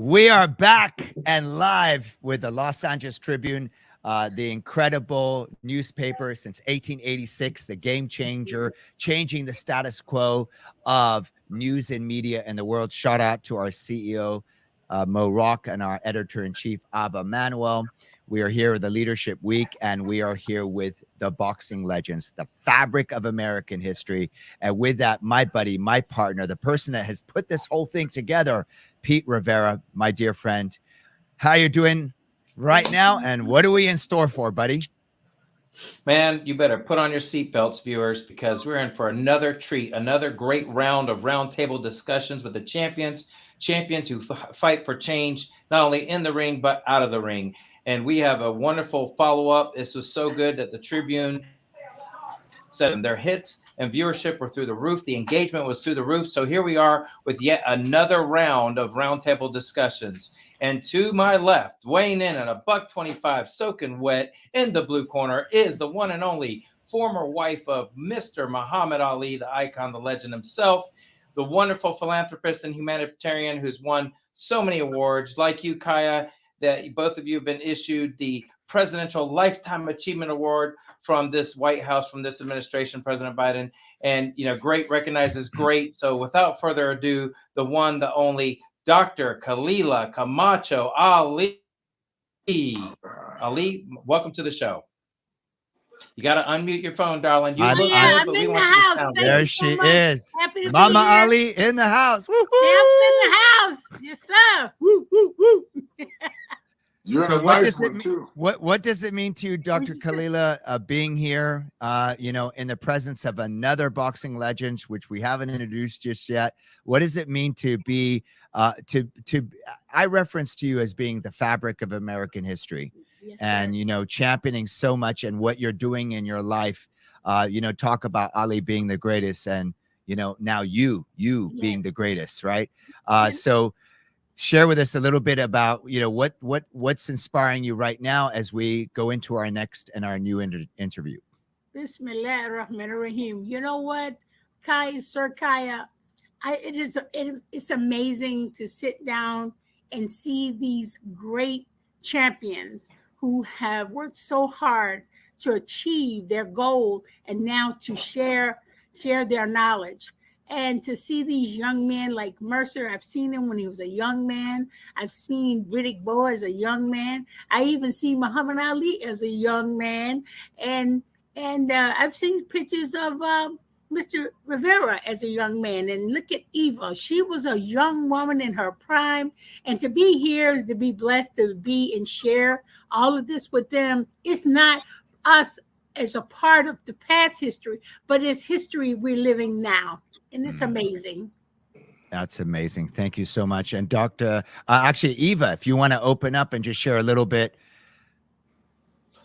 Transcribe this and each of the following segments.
We are back and live with the Los Angeles Tribune, the incredible newspaper since 1886, the game changer, changing the status quo of news and media in the world. Shout out to our CEO, Mo Rock, and our editor-in-chief, Ava Manuel. We are here with the Leadership Week, and we are here with the boxing legends, the fabric of American history. And with that, my buddy, my partner, the person that has put this whole thing together, Pete Rivera, my dear friend. How you doing right now, and what are we in store for, buddy? Man, you better put on your seatbelts, viewers, because we're in for another treat, another great round of roundtable discussions with the champions who fight for change, not only in the ring, but out of the ring. And we have a wonderful follow-up. This was so good that the Tribune said their hits and viewership were through the roof. The engagement was through the roof. So here we are with yet another round of roundtable discussions. And to my left, weighing in at $125, soaking wet in the blue corner, is the one and only former wife of Mr. Muhammad Ali, the icon, the legend himself, the wonderful philanthropist and humanitarian who's won so many awards. Like you, Kaya, that both of you have been issued the Presidential Lifetime Achievement Award from this White House, from this administration, President Biden. And, you know, great recognizes great. So without further ado, the one, the only, Dr. Khalila Camacho Ali. Ali, welcome to the show. You got to unmute your phone, darling. You look good, but we want you to sound good. There she is. Mama Ali in the house. Woo, woo. In the house. Yes, sir. Woo, woo, woo. So what does it mean to you, Dr. Khalila, being here, you know, in the presence of another boxing legend, which we haven't introduced just yet? What does it mean to be, I reference to you as being the fabric of American history, yes, and, you know, championing so much and what you're doing in your life, you know, talk about Ali being the greatest and, you know, now you yes, being the greatest, right? So share with us a little bit about, you know, what's inspiring you right now as we go into our next and our new interview. Bismillah ar-Rahman ar-Rahim. You know what, Sir Kaya, it's amazing to sit down and see these great champions who have worked so hard to achieve their goal and now to share their knowledge. And to see these young men like Mercer, I've seen him when he was a young man. I've seen Riddick Bowe as a young man. I even see Muhammad Ali as a young man. And I've seen pictures of Mr. Rivera as a young man. And look at Eva. She was a young woman in her prime. And to be here, to be blessed, to be and share all of this with them, it's not us as a part of the past history, but it's history we're living now. And it's amazing. That's amazing. Thank you so much. And Dr. Actually, Eva, if you want to open up and just share a little bit.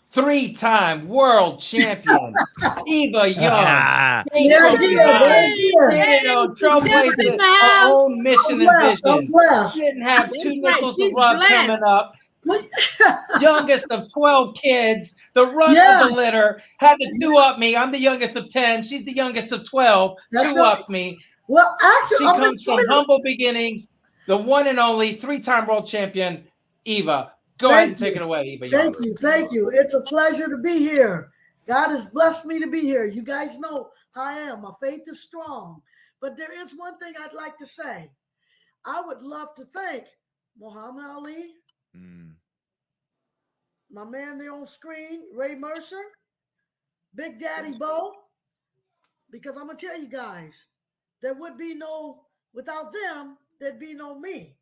Three-time world champion, Eva Young. Trailblazing her own mission and vision. Didn't have two nickels to rub coming up. Youngest of 12 kids, the run of the litter, had to two-up me. I'm the youngest of 10. She's the youngest of 12. Two-up me. Well, actually, she comes from humble beginnings. The one and only three-time world champion, Eva. Go ahead and take it away, Eva. Thank you. It's a pleasure to be here. God has blessed me to be here. You guys know how I am. My faith is strong. But there is one thing I'd like to say. I would love to thank Muhammad Ali, my man there on screen, Ray Mercer, Big Daddy Bowe, because I'm going to tell you guys, without them, there'd be no me.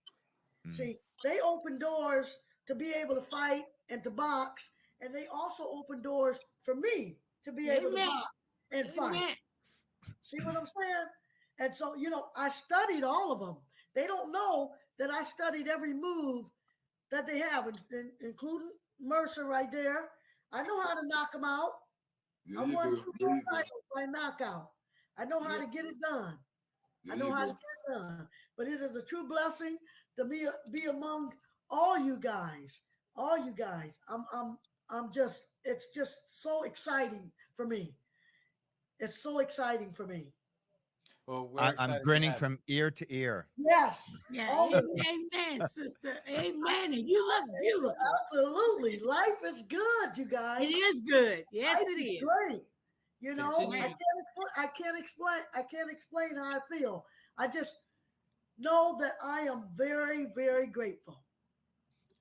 See, they opened doors to be able to fight and to box, and they also opened doors for me to be able to box and fight. See what I'm saying? And so, you know, I studied all of them. They don't know that I studied every move that they have, including Mercer right there. I know how to knock him out. I won 2 world titles by knockout. I know how to get it done. I know how to get it done. But it is a true blessing to be among all you guys. All you guys. It's just so exciting for me. It's so exciting for me. Well, I'm grinning from ear to ear. Yes. Yeah. Oh, Amen, sister. Amen. And you look beautiful. absolutely. Life is good, you guys. It is good. Yes, Life it is. great. You know, Continue. I can't explain how I feel. I just know that I am very, very grateful.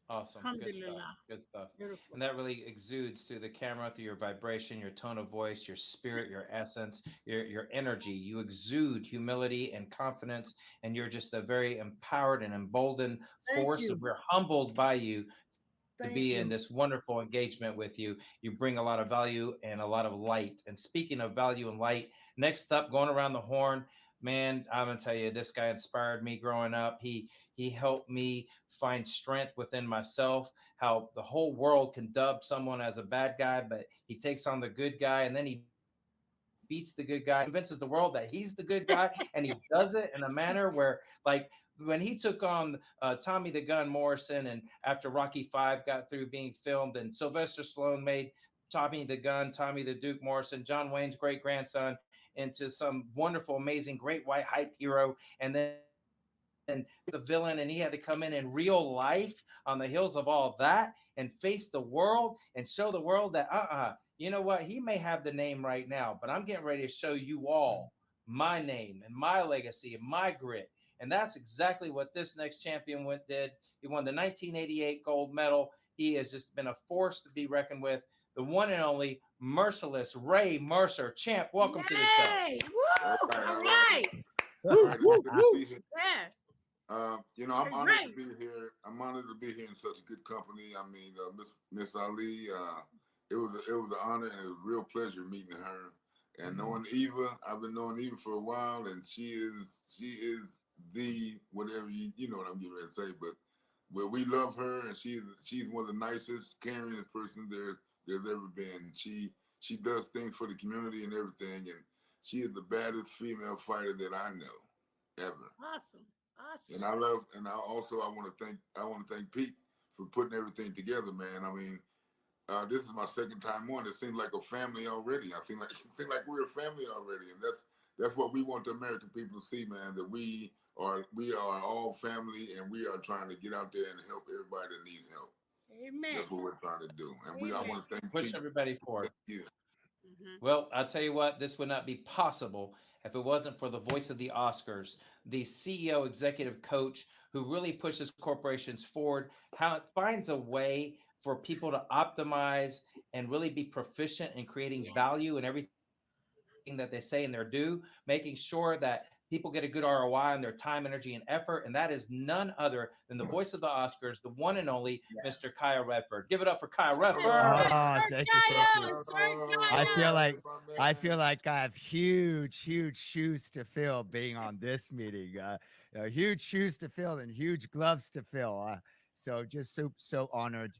Awesome. Good stuff. Alhamdulillah. Good stuff. Beautiful. And that really exudes through the camera, through your vibration, your tone of voice, your spirit, your essence, your energy. You exude humility and confidence, and you're just a very empowered and emboldened Thank force. you. And we're humbled by you to Thank be you. in this wonderful engagement with you. You bring a lot of value and a lot of light. And speaking of value and light, next up, going around the horn, man, I'm gonna tell you, this guy inspired me growing up. He helped me find strength within myself. How the whole world can dub someone as a bad guy, but he takes on the good guy, and then he beats the good guy, convinces the world that he's the good guy, and he does it in a manner where, like, when he took on Tommy the Gun Morrison, and after Rocky V got through being filmed, and Sylvester Stallone made Tommy the Gun, Tommy the Duke Morrison, John Wayne's great grandson, into some wonderful, amazing, great white hype hero, and then the villain, and he had to come in real life on the heels of all that and face the world and show the world that you know what, he may have the name right now, but I'm getting ready to show you all my name and my legacy and my grit. And that's exactly what this next champion did. He won the 1988 gold medal. He has just been a force to be reckoned with. The one and only merciless Ray Mercer. Champ, welcome to the show. Woo! All right. Yes. You know, I'm honored to be here. I'm honored to be here in such good company. I mean, Miss Ali, it was an honor and a real pleasure meeting her. And knowing Eva, I've been knowing Eva for a while, and she is the whatever you know what I'm getting ready to say. But we love her, and she's one of the nicest, caringest person there's ever been. She does things for the community and everything, and she is the baddest female fighter that I know ever. Awesome. And I want to thank Pete for putting everything together, man. I mean, this is my second time on. It seems like a family already. I feel like we're a family already, and that's what we want the American people to see, man. That we are all family, and we are trying to get out there and help everybody that needs help. Amen. That's what we're trying to do, and I want to thank Push Pete. everybody forward. Thank you. Well, I'll tell you what, this would not be possible if it wasn't for the voice of the Oscars, the CEO executive coach who really pushes corporations forward, how it finds a way for people to optimize and really be proficient in creating value in everything that they say and their do, making sure that people get a good ROI on their time, energy, and effort. And that is none other than the voice of the Oscars, the one and only Mr. Kyle Redford. Give it up for Kyle Redford. Thank you. I feel like I have huge shoes to fill being on this meeting. Huge shoes to fill and huge gloves to fill. So just so honored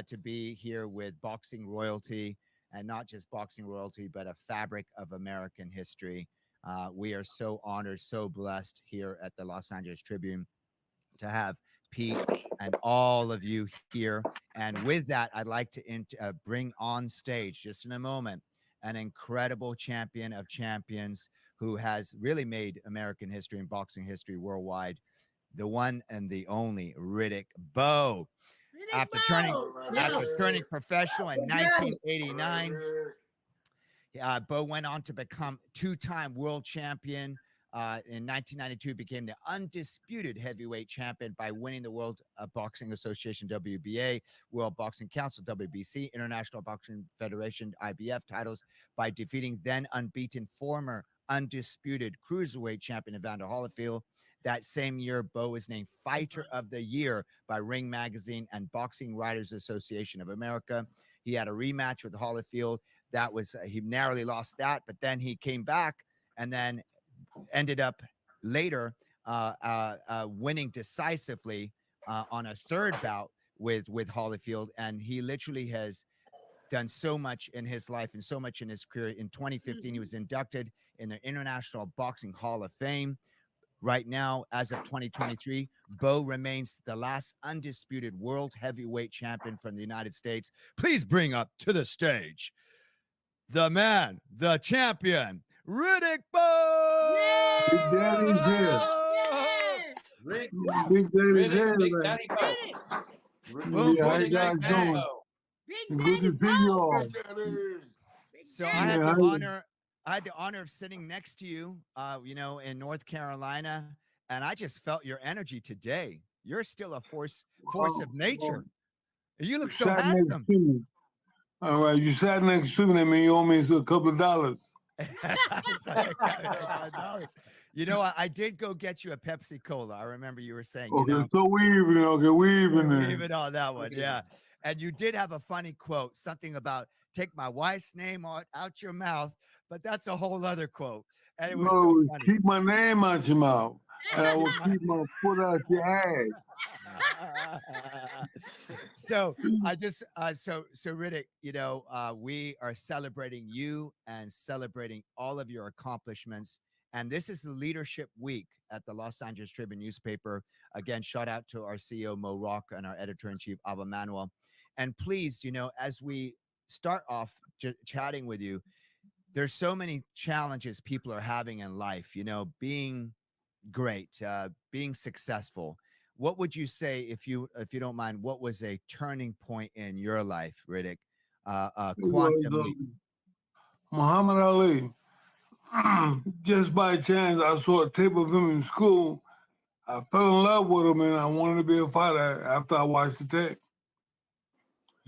to be here with boxing royalty, and not just boxing royalty, but a fabric of American history. We are so honored, so blessed here at the Los Angeles Tribune to have Pete and all of you here. And with that, I'd like to bring on stage, just in a moment, an incredible champion of champions who has really made American history and boxing history worldwide, the one and the only Riddick Bowe. After turning professional in 1989, Bowe went on to become two-time world champion. In 1992, became the undisputed heavyweight champion by winning the World Boxing Association WBA, World Boxing Council WBC, International Boxing Federation IBF titles by defeating then unbeaten former undisputed cruiserweight champion Evander Holyfield. That same year, Bowe was named Fighter of the Year by Ring Magazine and Boxing Writers Association of America. He had a rematch with Holyfield. That was he narrowly lost that, but then he came back and then ended up later winning decisively on a third bout with Holyfield. And he literally has done so much in his life and so much in his career. In 2015, he was inducted in the International Boxing Hall of Fame. Right now, as of 2023, Bowe remains the last undisputed world heavyweight champion from the United States. Please bring up to the stage the man, the champion, Riddick Bowe! Big Daddy's here. Rick, Big Daddy's here. Big Daddy Bowe. Boom, Yeah, how boom, you guys bang, bang. doing? Big Good Daddy to see you Bowe. all. Big Daddy. So Daddy. I had Yeah, the how you- honor, of sitting next to you, you know, in North Carolina, and I just felt your energy today. You're still a force of nature. You look so sat next handsome. to me. All right, you sat next to me. That means you owe me a couple of dollars. $5. You know, I did go get you a Pepsi Cola. I remember you were saying, you Okay, know, so we even. Okay, we even. we then. even on that one, yeah. And you did have a funny quote, something about take my wife's name out your mouth, but that's a whole other quote. And it was so No, funny. keep my name out your mouth, and I will keep my foot out your ass. So I just so Riddick, you know, we are celebrating you and celebrating all of your accomplishments. And this is the Leadership Week at the Los Angeles Tribune newspaper. Again, shout out to our CEO Mo Rock and our editor-in-chief Ava Manuel. And please, you know, as we start off chatting with you, there's so many challenges people are having in life, you know, being great, being successful. What would you say, if you don't mind, what was a turning point in your life, Riddick? Quantum leap. Muhammad Ali. Just by chance, I saw a tape of him in school. I fell in love with him, and I wanted to be a fighter after I watched the tape.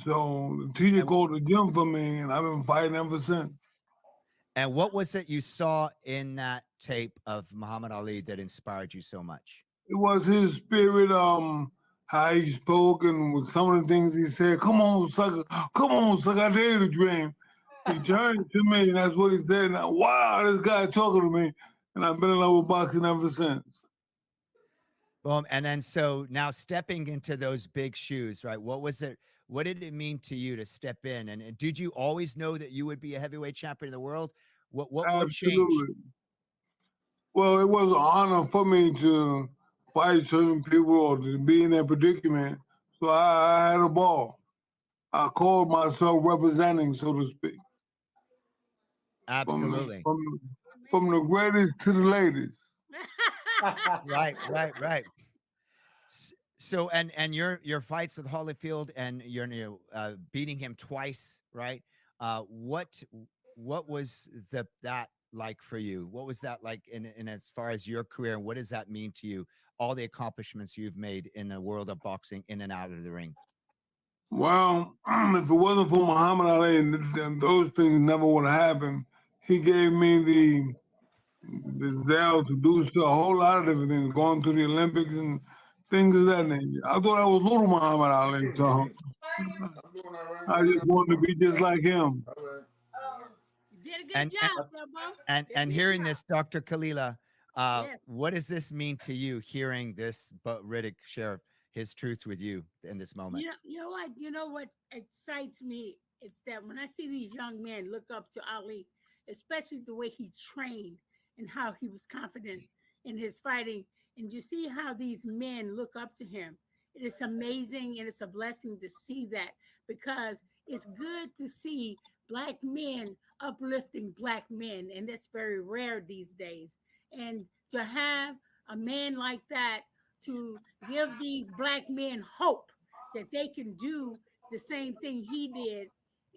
So the teacher And- called the gym for me, and I've been fighting ever since. And what was it you saw in that tape of Muhammad Ali that inspired you so much? It was his spirit, how he spoke, and with some of the things he said. Come on, sucker! Come on, sucker! I dare you to dream. He turned to me, and that's what he said. Now, wow, this guy talking to me, and I've been in love with boxing ever since. Boom. And then so now stepping into those big shoes, right? What was it? What did it mean to you to step in? And did you always know that you would be a heavyweight champion of the world? What changed? Absolutely. Well, it was an honor for me to fight certain people or to be in that predicament. So I had a ball. I called myself representing, so to speak. Absolutely. From the greatest to the latest. Right. So and your fights with Holyfield and you're beating him twice, right? What was that like for you? What was that like in as far as your career, and what does that mean to you? All the accomplishments you've made in the world of boxing, in and out of the ring. Well, if it wasn't for Muhammad Ali, and those things never would have happened. He gave me the zeal to do a whole lot of different things, going to the Olympics and things of that nature. I thought I was little Muhammad Ali, so I'm doing all right. I just wanted to be just like him. All right. You did a good job, Bowe. And hearing this, Dr. Khalila, Yes. what does this mean to you, hearing this Riddick share his truth with you in this moment? You know what excites me? It's that when I see these young men look up to Ali, especially the way he trained and how he was confident in his fighting, and you see how these men look up to him. It is amazing, and it's a blessing to see that, because it's good to see Black men uplifting Black men, and that's very rare these days. And to have a man like that to give these Black men hope that they can do the same thing he did.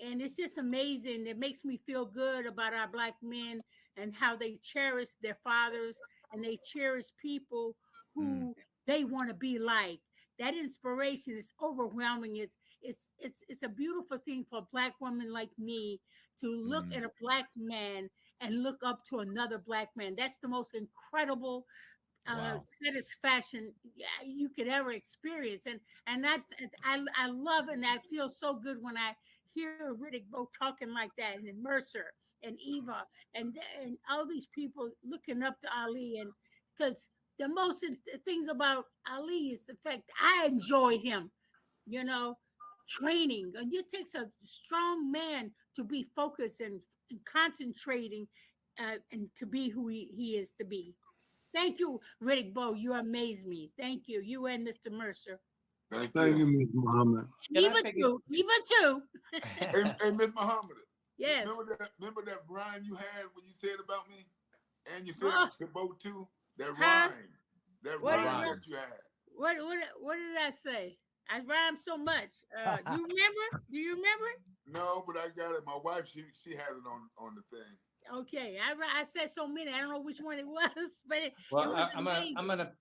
And it's just amazing. It makes me feel good about our Black men and how they cherish their fathers and they cherish people who they want to be like. That inspiration is overwhelming. It's a beautiful thing for a Black woman like me to look at a Black man and look up to another Black man. That's the most incredible satisfaction you could ever experience, and I love and I feel so good when I hear Riddick Bowe talking like that, and Mercer and Eva and all these people looking up to Ali, and because the most things about Ali is the fact I enjoyed him, training, and it takes a strong man to be focused and concentrating and to be who he is to be. Thank you, Riddick Bowe. You amaze me. Thank you. You and Mr. Mercer. Thank you, you. Ms. Muhammad. Eva too. Hey, Miss Muhammad. Yes. Remember that rhyme you had when you said about me? And you said it to Bowe too. That rhyme. That rhyme that you had. What did I say? I rhymed so much. You remember? Do you remember? No, but I got it. My wife, she had it on the thing. Okay, I said so many. I don't know which one it was, but it Well, was amazing. I'm gonna.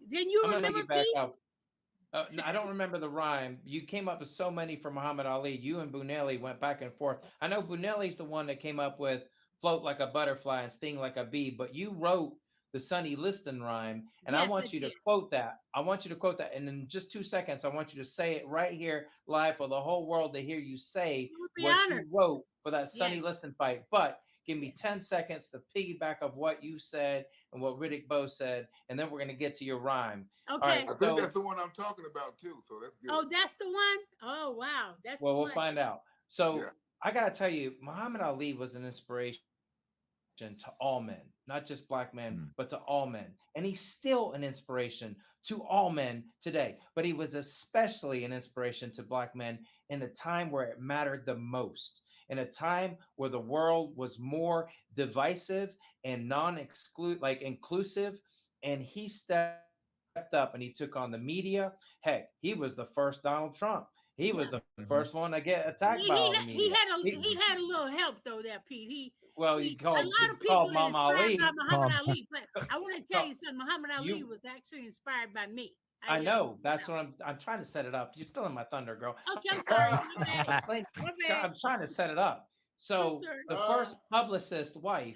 Then you I'm remember, gonna Pete? back up. No, I don't remember the rhyme. You came up with so many for Muhammad Ali. You and Bunelli went back and forth. I know Bunelli's the one that came up with "float like a butterfly and sting like a bee," but you wrote the Sonny Liston rhyme, and Yes, I want you to quote that. I want you to quote that, and in just 2 seconds, I want you to say it right here live for the whole world to hear you say what you wrote for that Sonny Liston fight. But give me 10 seconds to piggyback of what you said and what Riddick Bowe said, and then we're going to get to your rhyme. Okay. All right, I think that's the one I'm talking about too, so that's good. Oh, that's the one? Oh, wow. That's the one. We'll find out. So I got to tell you, Muhammad Ali was an inspiration to all men, not just black men, but to all men. And he's still an inspiration to all men today. But he was especially an inspiration to black men in a time where it mattered the most, in a time where the world was more divisive and inclusive. And he stepped up and he took on the media. Heck, he was the first Donald Trump. He was the first one to get attacked by all the media. He had a little help though, there, Pete. He called a lot of people Muhammad Ali. By Muhammad Ali, but I want to tell you something. Muhammad Ali was actually inspired by me. I know. That's what I'm trying to set it up. You're still in my thunder, girl. Okay, I'm sorry. My bad. I'm trying to set it up. So the first publicist wife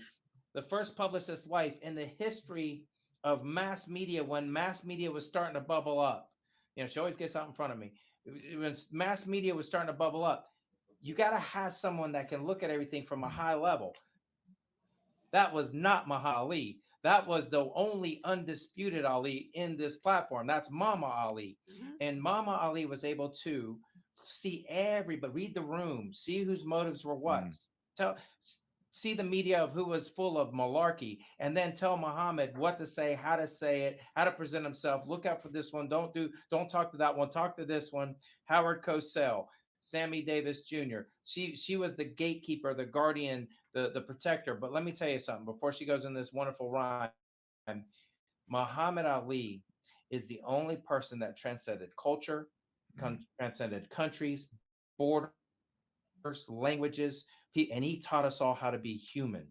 in the history of mass media, when mass media was starting to bubble up, she always gets out in front of me. When mass media was starting to bubble up, you got to have someone that can look at everything from a high level. That was not Muhammad Ali. That was the only undisputed Ali in this platform. That's Mama Ali. And Mama Ali was able to see everybody, read the room, see whose motives were what, see the media of who was full of malarkey, and then tell Muhammad what to say it, how to present himself. Look out for this one. Don't talk to that one. Talk to this one. Howard Cosell, Sammy Davis Jr. She was the gatekeeper, the guardian, the protector. But let me tell you something before she goes in this wonderful rhyme. Muhammad Ali is the only person that transcended culture, transcended countries, borders, languages, and he taught us all how to be human.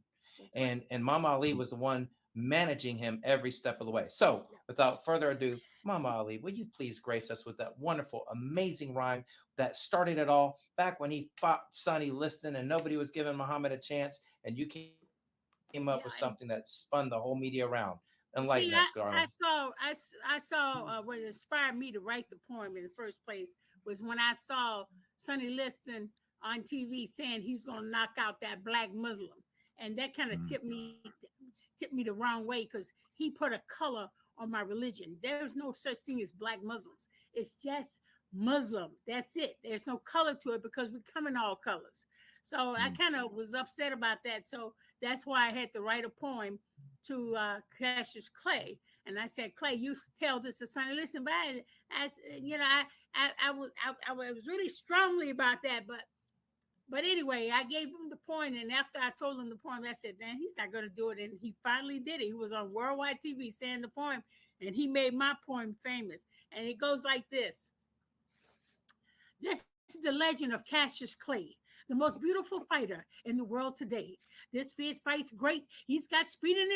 And Mama Ali was the one managing him every step of the way. So without further ado, Mama Ali, will you please grace us with that wonderful, amazing rhyme that started it all back when he fought Sonny Liston and nobody was giving Muhammad a chance, and you came up with something that spun the whole media around. Enlighten us, darling. I saw what inspired me to write the poem in the first place was when I saw Sonny Liston on TV saying he's going to knock out that black Muslim. And that kind of tipped me the wrong way because he put a color on my religion. There's no such thing as black Muslims. It's just Muslim. That's it. There's no color to it because we come in all colors. So I kind of was upset about that. So that's why I had to write a poem to Cassius Clay. And I said, Clay, you tell this to Sonny. Listen, but I was really strongly about that. But anyway, I gave him the point, and after I told him the poem, I said, "Man, he's not going to do it." And he finally did it. He was on worldwide TV saying the poem, and he made my poem famous. And it goes like this. This is the legend of Cassius Clay, the most beautiful fighter in the world today. This fierce fight's great. He's got speed and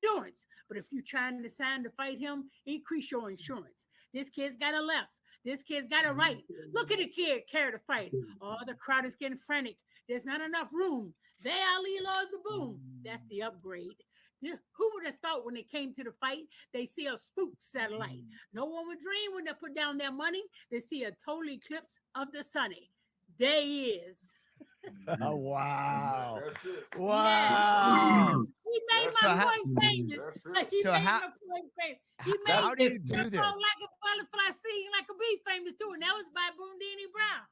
endurance. But if you're trying to sign to fight him, increase your insurance. This kid's got a left. This kid's got it right. Look at the kid care to fight. Oh, the crowd is getting frantic. There's not enough room. There, Ali laws the boom. That's the upgrade. Who would have thought when it came to the fight, they see a spook satellite? No one would dream when they put down their money, they see a total eclipse of the sunny. There he is. Oh, wow. Wow. Yeah. He made my point famous. How do you do this? Like a butterfly singing like a bee famous too. And that was by Boondini Brown.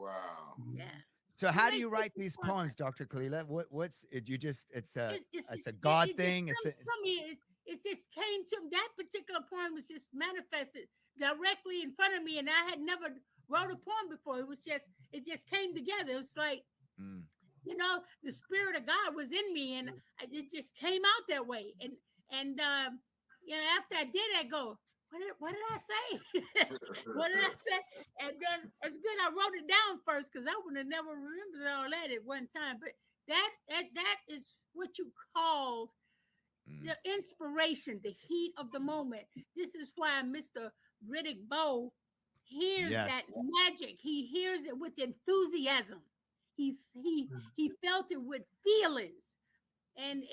Wow. Yeah. So how do you write these poems, Dr. Kalila? What's it? You just it's a God thing. It just came to that particular poem was just manifested directly in front of me, and I had never wrote a poem before. It just came together. It was like you know, the spirit of God was in me, and it just came out that way. And you know, after I did, I go, what did I say? What did I say? And then it's good I wrote it down first, because I would have never remembered all that at one time. But that is what you called the inspiration, the heat of the moment. This is why Mr. Riddick Bowe hears that magic. He hears it with enthusiasm. He felt it with feelings. And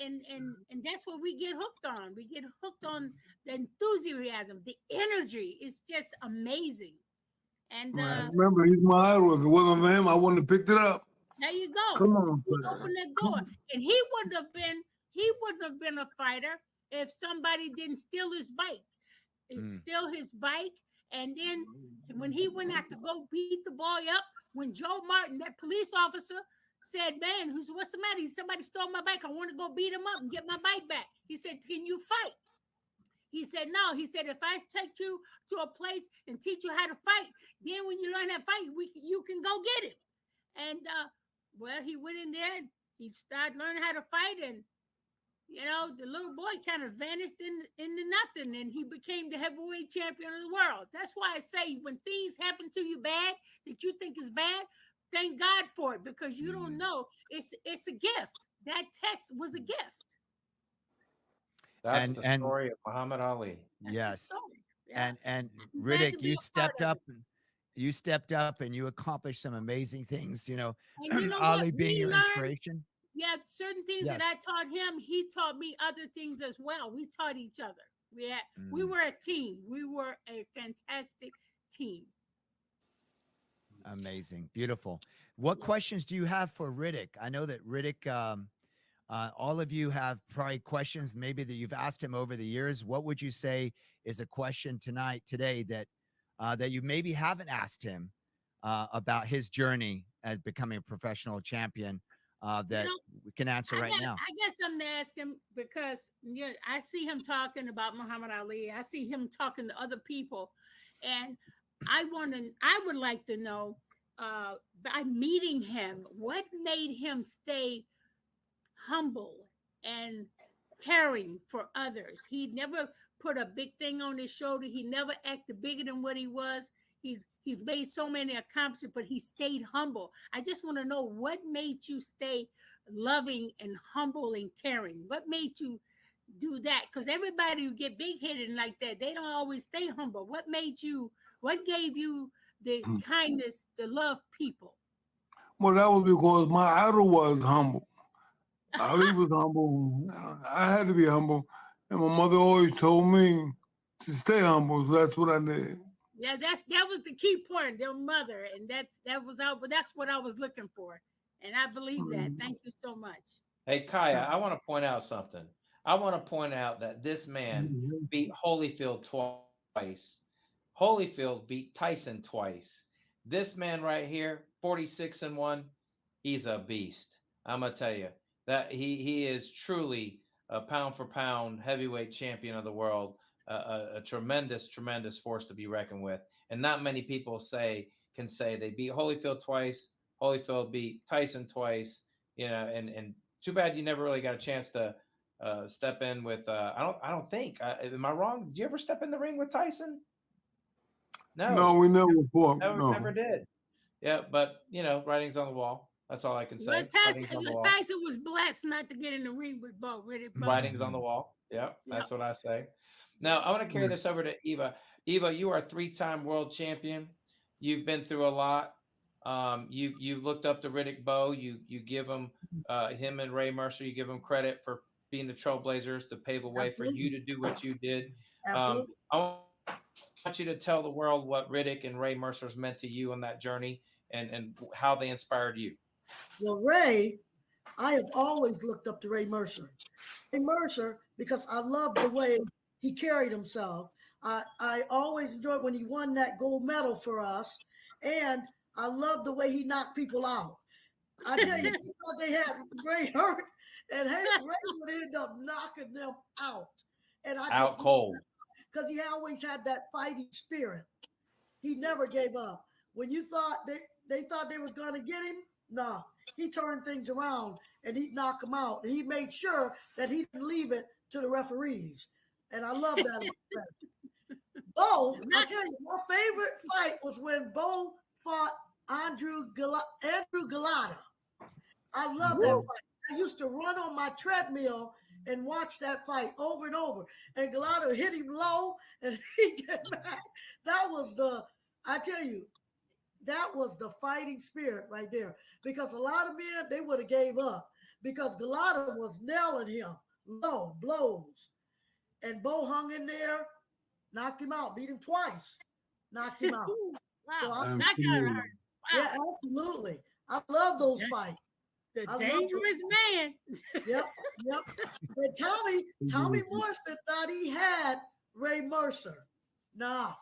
that's what we get hooked on. We get hooked on the enthusiasm, the energy. It's just amazing. And remember, he's my idol. If it wasn't for him, I wouldn't have picked it up. there you go. Come on, he opened the door, and he wouldn't have been a fighter if somebody didn't steal his bike. Steal his bike, and then when he went out to go beat the boy up, when Joe Martin, that police officer, said, "Man, what's the matter?" He said, "Somebody stole my bike. I want to go beat him up and get my bike back." He said, "Can you fight?" He said, "No." He said, "If I take you to a place and teach you how to fight, then when you learn how to fight, you can go get him." And well, he went in there and he started learning how to fight, and you know, the little boy kind of vanished into nothing, and he became the heavyweight champion of the world. That's why I say, when things happen to you bad that you think is bad, thank God for it, because you don't know. It's a gift. That test was a gift. That's the story of Muhammad Ali. Yes. Yeah. And Riddick, you stepped up. You stepped up and you accomplished some amazing things, you know, Ali being your inspiration. Yeah, certain things that I taught him, he taught me other things as well. We taught each other. We were a team. We were a fantastic team. Amazing. Beautiful. What questions do you have for Riddick? I know that Riddick, all of you have probably questions maybe that you've asked him over the years. What would you say is a question today that you maybe haven't asked him about his journey as becoming a professional champion that we can answer right now? I guess I'm gonna ask him, because I see him talking about Muhammad Ali. I see him talking to other people, and I would like to know, by meeting him, what made him stay humble and caring for others. He never put a big thing on his shoulder. He never acted bigger than what he was. He's made so many accomplishments, but he stayed humble. I just want to know, what made you stay loving and humble and caring? What made you do that? Because everybody who get big-headed like that, they don't always stay humble. What gave you the kindness to love people? Well, that was because my idol was humble. Ali was humble. I had to be humble. And my mother always told me to stay humble, so that's what I did. Yeah, that was the key point, their mother, and that's what I was looking for, and I believe that. Thank you so much. Hey, Kaya, I want to point out something. I want to point out that this man beat Holyfield twice. Holyfield beat Tyson twice. This man right here, 46-1, he's a beast. I'm gonna tell you that he is truly a pound for pound heavyweight champion of the world. A tremendous force to be reckoned with, and not many people can say they beat Holyfield twice. Holyfield beat Tyson twice. You know, and too bad you never really got a chance to step in with. I don't think. Am I wrong? Did you ever step in the ring with Tyson? No, we never fought. Never did. Yeah, but you know, writing's on the wall. That's all I can say. Tyson was blessed not to get in the ring with Bowe. Writing's on the wall. Yeah, that's what I say. Now, I want to carry this over to Eva. Eva, you are a 3-time world champion. You've been through a lot. You've looked up to Riddick Bowe. You give him and Ray Mercer, you give them credit for being the trailblazers to pave a way for you to do what you did. I want you to tell the world what Riddick and Ray Mercer's meant to you on that journey, and how they inspired you. Well, Ray, I have always looked up to Ray Mercer. Ray Mercer, because I love the way he carried himself. I always enjoyed when he won that gold medal for us, and I love the way he knocked people out. I tell you, they had Ray hurt, and Ray would end up knocking them out. And I out cold, because he always had that fighting spirit. He never gave up. When you thought they thought they was going to get him, no, he turned things around and he'd knock them out. And he made sure that he didn't leave it to the referees. And I love that. Bowe, I tell you, my favorite fight was when Bowe fought Andrew Galata. I love that fight. I used to run on my treadmill and watch that fight over and over. And Galata hit him low and he get back. That was I tell you, that was the fighting spirit right there. Because a lot of men, they would have gave up because Galata was nailing him low blows. And Bowe hung in there, knocked him out, beat him twice, knocked him out. Wow, So that kind of hurt. Wow. Yeah, absolutely. I love those fights. The dangerous man. Yep. But Tommy Morrison thought he had Ray Mercer. No.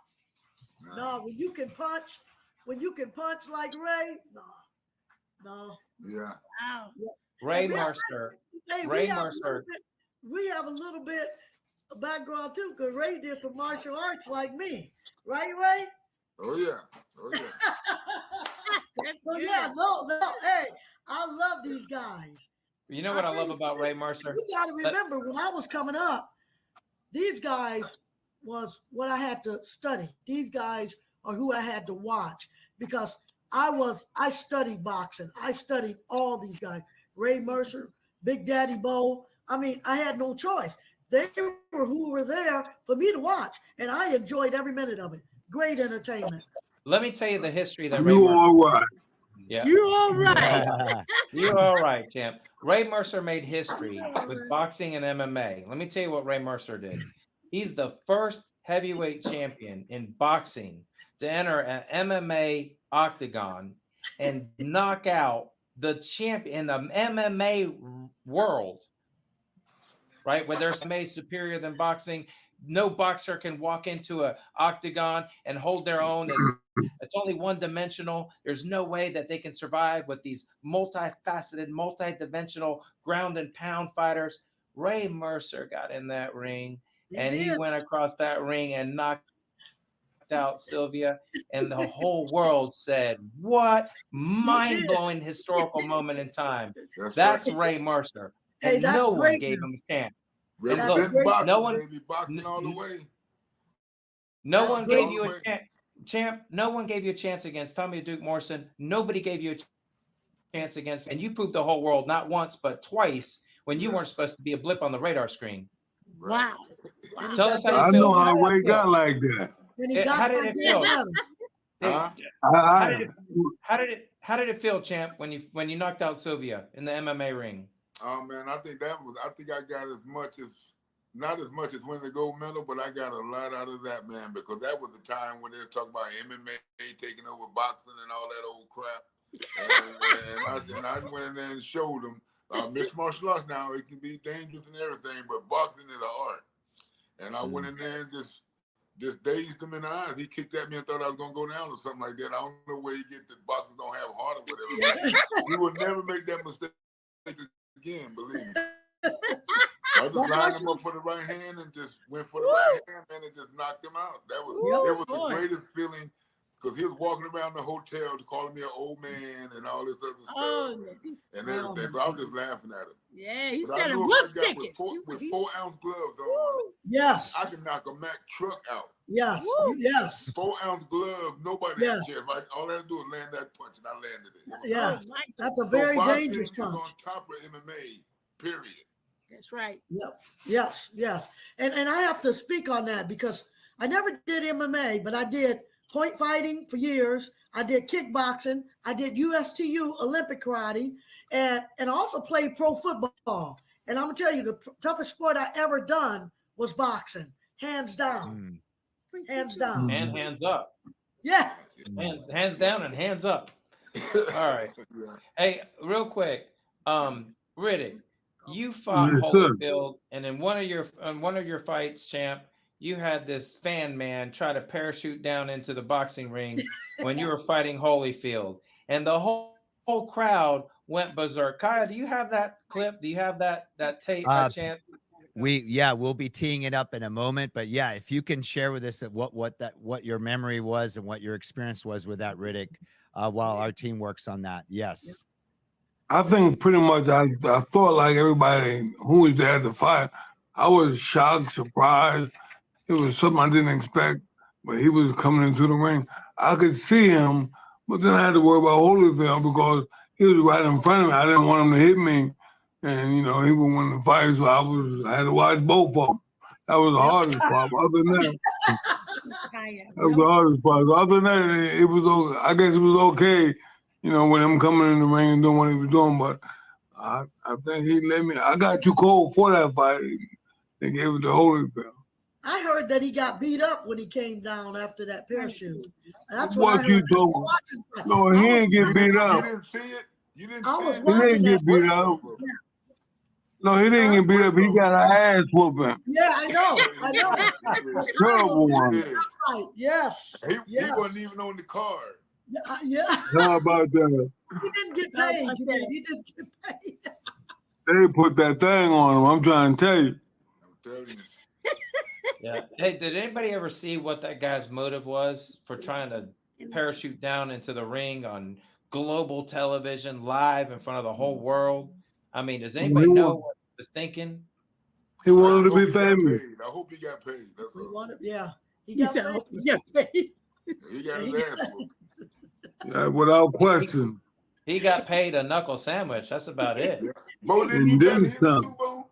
When you can punch like Ray, no. Yeah. Wow. Ray Mercer. Ray Mercer. We have a little bit of background too, because Ray did some martial arts like me, right, Ray? Oh yeah. So yeah, no. Hey, I love these guys. You know what I love about Ray Mercer? You got to remember, when I was coming up, these guys was what I had to study. These guys are who I had to watch because I studied boxing. I studied all these guys. Ray Mercer, Big Daddy Bowe. I mean, I had no choice. They were who were there for me to watch, and I enjoyed every minute of it. Great entertainment. Let me tell you the history that Ray You Mercer. all right? Yeah. You all right? You're all right, champ. Ray Mercer made history with boxing and MMA. Let me tell you what Ray Mercer did. He's the first heavyweight champion in boxing to enter an MMA octagon and knock out the champion in the MMA world, right? Where there's MMA superior than boxing. No boxer can walk into an octagon and hold their own. It's only one-dimensional. There's no way that they can survive with these multifaceted, multi-dimensional ground and pound fighters. Ray Mercer got in that ring, and he went across that ring and knocked out Sylvia, and the whole world said, "What mind-blowing historical moment in time!" That's Ray Mercer, and no one gave him a chance. And look, no one, baby, boxing all the way. No one gave you a chance, champ. No one gave you a chance against Tommy Duke Morrison. Nobody gave you a chance against, and you proved the whole world not once but twice when you weren't supposed to be a blip on the radar screen. Wow. Tell us how you feel. I know how Ray got like that. How did it feel? How did it feel, champ, when you knocked out Sylvia in the MMA ring? Oh man, I think I got not as much as winning the gold medal, but I got a lot out of that, man, because that was the time when they were talking about MMA taking over boxing and all that old crap. And I went in there and showed them, mixed martial arts now, it can be dangerous and everything, but boxing is an art. And I went in there and just dazed him in the eyes. He kicked at me and thought I was going to go down or something like that. I don't know where he get the boxers don't have heart or whatever. He would never make that mistake again, believe me. I just lined him up for the right hand and just went for the right hand, man, and just knocked him out. That was the greatest feeling, because he was walking around the hotel calling me an old man and all this other stuff and everything. But I was just laughing at him. Yeah, he but said it was tickets. With 4-ounce gloves on, yes, I can knock a Mack truck out. Yes, yes. 4-ounce glove, nobody else cares. All I had to do was land that punch, and I landed it. Yeah, that's a very dangerous punch. On top of MMA, period. That's right. Yep. Yes. And I have to speak on that because I never did MMA, but I did point fighting for years. I did kickboxing. I did USTU Olympic karate, and I also played pro football. And I'm gonna tell you, the toughest sport I ever done was boxing, hands down. Hands down. And hands up. Yeah. Hands down and hands up. All right. Hey, real quick, Riddick, you fought Holyfield, and in one of your fights, champ, you had this fan man try to parachute down into the boxing ring when you were fighting Holyfield, and the whole crowd went berserk. Kaya, do you have that clip? Do you have that tape by chance? We'll be teeing it up in a moment, but yeah, if you can share with us what your memory was and what your experience was with that, Riddick, while our team works on that. Yes. I think pretty much I thought like everybody who was there at the fight. I was shocked, surprised. It was something I didn't expect, but he was coming into the ring. I could see him, but then I had to worry about Holyfield because he was right in front of me. I didn't want him to hit me, and you know he would win the fight, so I had to watch both of them. That was the hardest part. Other than that, that was the hardest part. Other than that, it was. I guess it was okay, you know, with him coming in the ring and doing what he was doing. But I think he let me. I got too cold for that fight. They gave it to Holyfield. I heard that he got beat up when he came down after that parachute. That's what I you heard. told me. No, he didn't get beat up. You didn't see it? You didn't see it? He didn't get beat up. No, he didn't get beat up. He got an ass whooping. Yeah, I know. Terrible one. Yes. He wasn't even on the card. Yeah. How about that? He didn't get paid. He didn't get paid. They put that thing on him. I'm trying to tell you. I'm telling you. Yeah. Hey, did anybody ever see what that guy's motive was for trying to parachute down into the ring on global television, live in front of the whole world? I mean, does anybody know what he was thinking? He wanted to be famous. I hope he got paid. That's all. He got paid. He got his ass whooped. Yeah, without question. He got paid a knuckle sandwich. That's about it. Bo, didn't you try to hit him too, Bo? All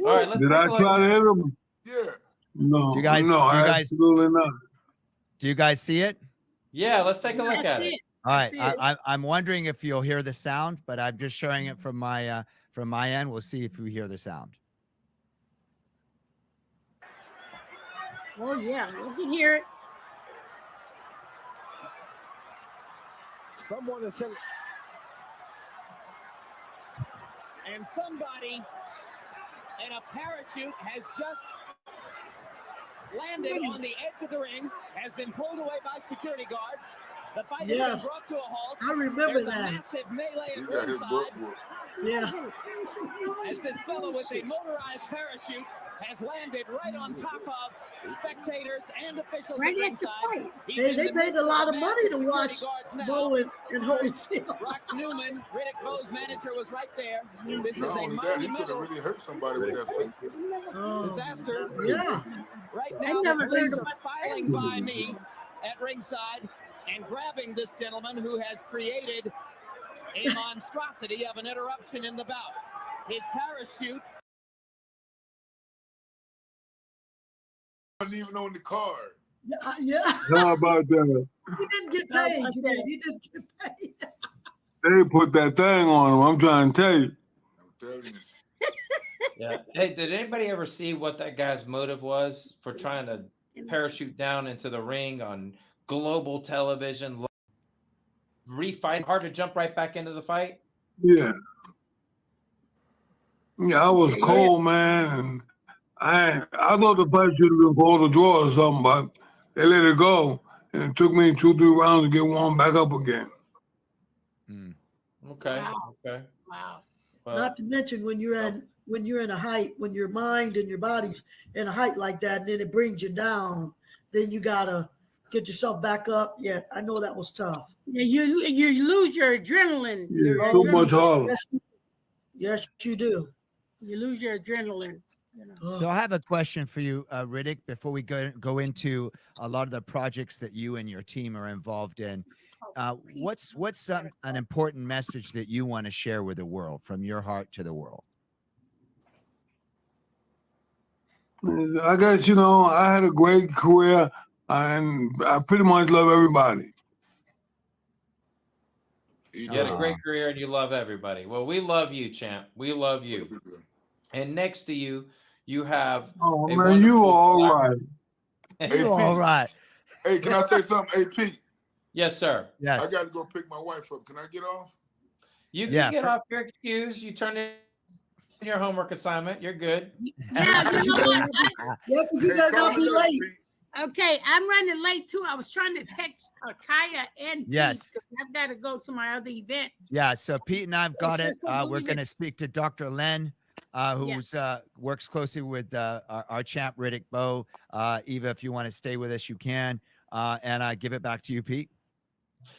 right, let's Did I try to hit him? Yeah. No. Do you guys? Absolutely not. Do you guys see it? Yeah, let's take a look at it. All right. I'm wondering if you'll hear the sound, but I'm just showing it from my end. We'll see if we hear the sound. Oh yeah, we can hear it. Someone is telling, and somebody in a parachute has just landed on the edge of the ring, has been pulled away by security guards. The fight has been brought to a halt. I remember There's that. A massive melee He at got his butt ringside whooped. Yeah. as this fellow with a motorized parachute has landed right on top of spectators and officials at ringside. They paid a lot of money to watch Bowe and Holyfield. Brock Newman, Riddick Bowe's manager, was right there. This is a He could monumental have really hurt somebody with that fight. disaster. Yeah. Right now, the police are filing by me at ringside and grabbing this gentleman who has created a monstrosity of an interruption in the bout. His parachute Wasn't even on the card. Yeah. How about that? He didn't get paid. He didn't get paid. They put that thing on him. I'm trying to tell you. I'm telling you. Yeah. Hey, did anybody ever see what that guy's motive was for trying to parachute down into the ring on global television? Refight, hard to jump right back into the fight. Yeah. Yeah, I was cold, man, and I thought the fight should have been called a draw or something, but they let it go, and it took me 2-3 rounds to get warmed back up again. Okay. Wow. Okay. Wow. Well, Not to mention when you're in a height, when your mind and your body's in a height like that, and then it brings you down, then you gotta get yourself back up. Yeah, I know that was tough. Yeah, you lose your adrenaline. Yeah, so much harder. Yes, you do. You lose your adrenaline. You know. So I have a question for you, Riddick, before we go into a lot of the projects that you and your team are involved in. What's an important message that you want to share with the world, from your heart to the world? I guess, I had a great career, and I pretty much love everybody. you had a great career and you love everybody. Well, we love you, champ. We love you. And next to you, you have. Oh, man, you all right. You all right. Hey, can I say something, AP? Yes, sir. Yes. I got to go pick my wife up. Can I get off? You can get off your excuse. You turn in your homework assignment. You're good. Now, you know what? You better not be late. Okay, I'm running late too. I was trying to text Kaya and Pete, Yes. 'cause I've got to go to my other event. Yeah, so Pete and I've got it. We're going to speak to Dr. Len, who's works closely with our champ Riddick Bowe. Eva, if you want to stay with us, you can. And I give it back to you, Pete.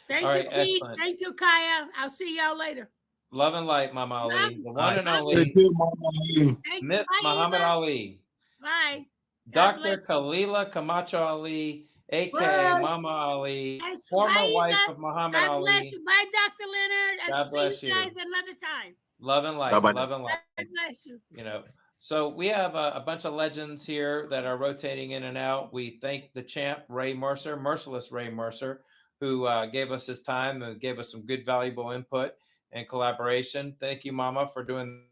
Thank All you, right, Pete. excellent. Thank you, Kaya. I'll see y'all later. Love and light, Mama Ali. The one and Thank only you, Mama Ali. Miss Bye, Muhammad Eva. Ali. Bye. God Dr. bless Khalila Camacho Ali, aka Bye. Mama Ali, you. former Bye, wife Eva. of Muhammad God bless Ali. you. Bye, Dr. Leonard. I'll God see you bless you. guys another time. Love and light. Bye-bye. Love and light. God bless you. You know, so we have a bunch of legends here that are rotating in and out. We thank the champ, Ray Mercer, merciless Ray Mercer, who gave us his time and gave us some good, valuable input and collaboration. Thank you, Mama, for doing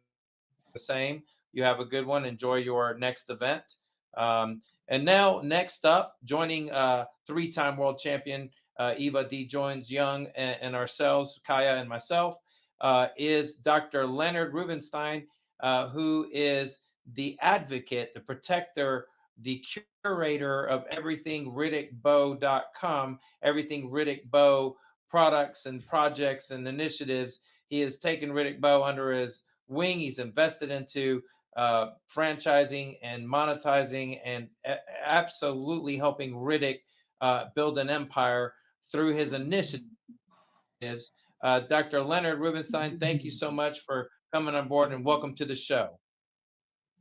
the same. You have a good one. Enjoy your next event. And now, next up, joining three-time world champion Eva Jones Young and ourselves, Kaya and myself, is Dr. Leonard Rubenstein, who is the advocate, the protector, the curator of everything RiddickBowe.com, everything Riddick Bowe products and projects and initiatives. He has taken Riddick Bowe under his wing. He's invested into franchising and monetizing and absolutely helping Riddick build an empire through his initiatives. Dr. Leonard Rubenstein, thank you so much for coming on board and welcome to the show.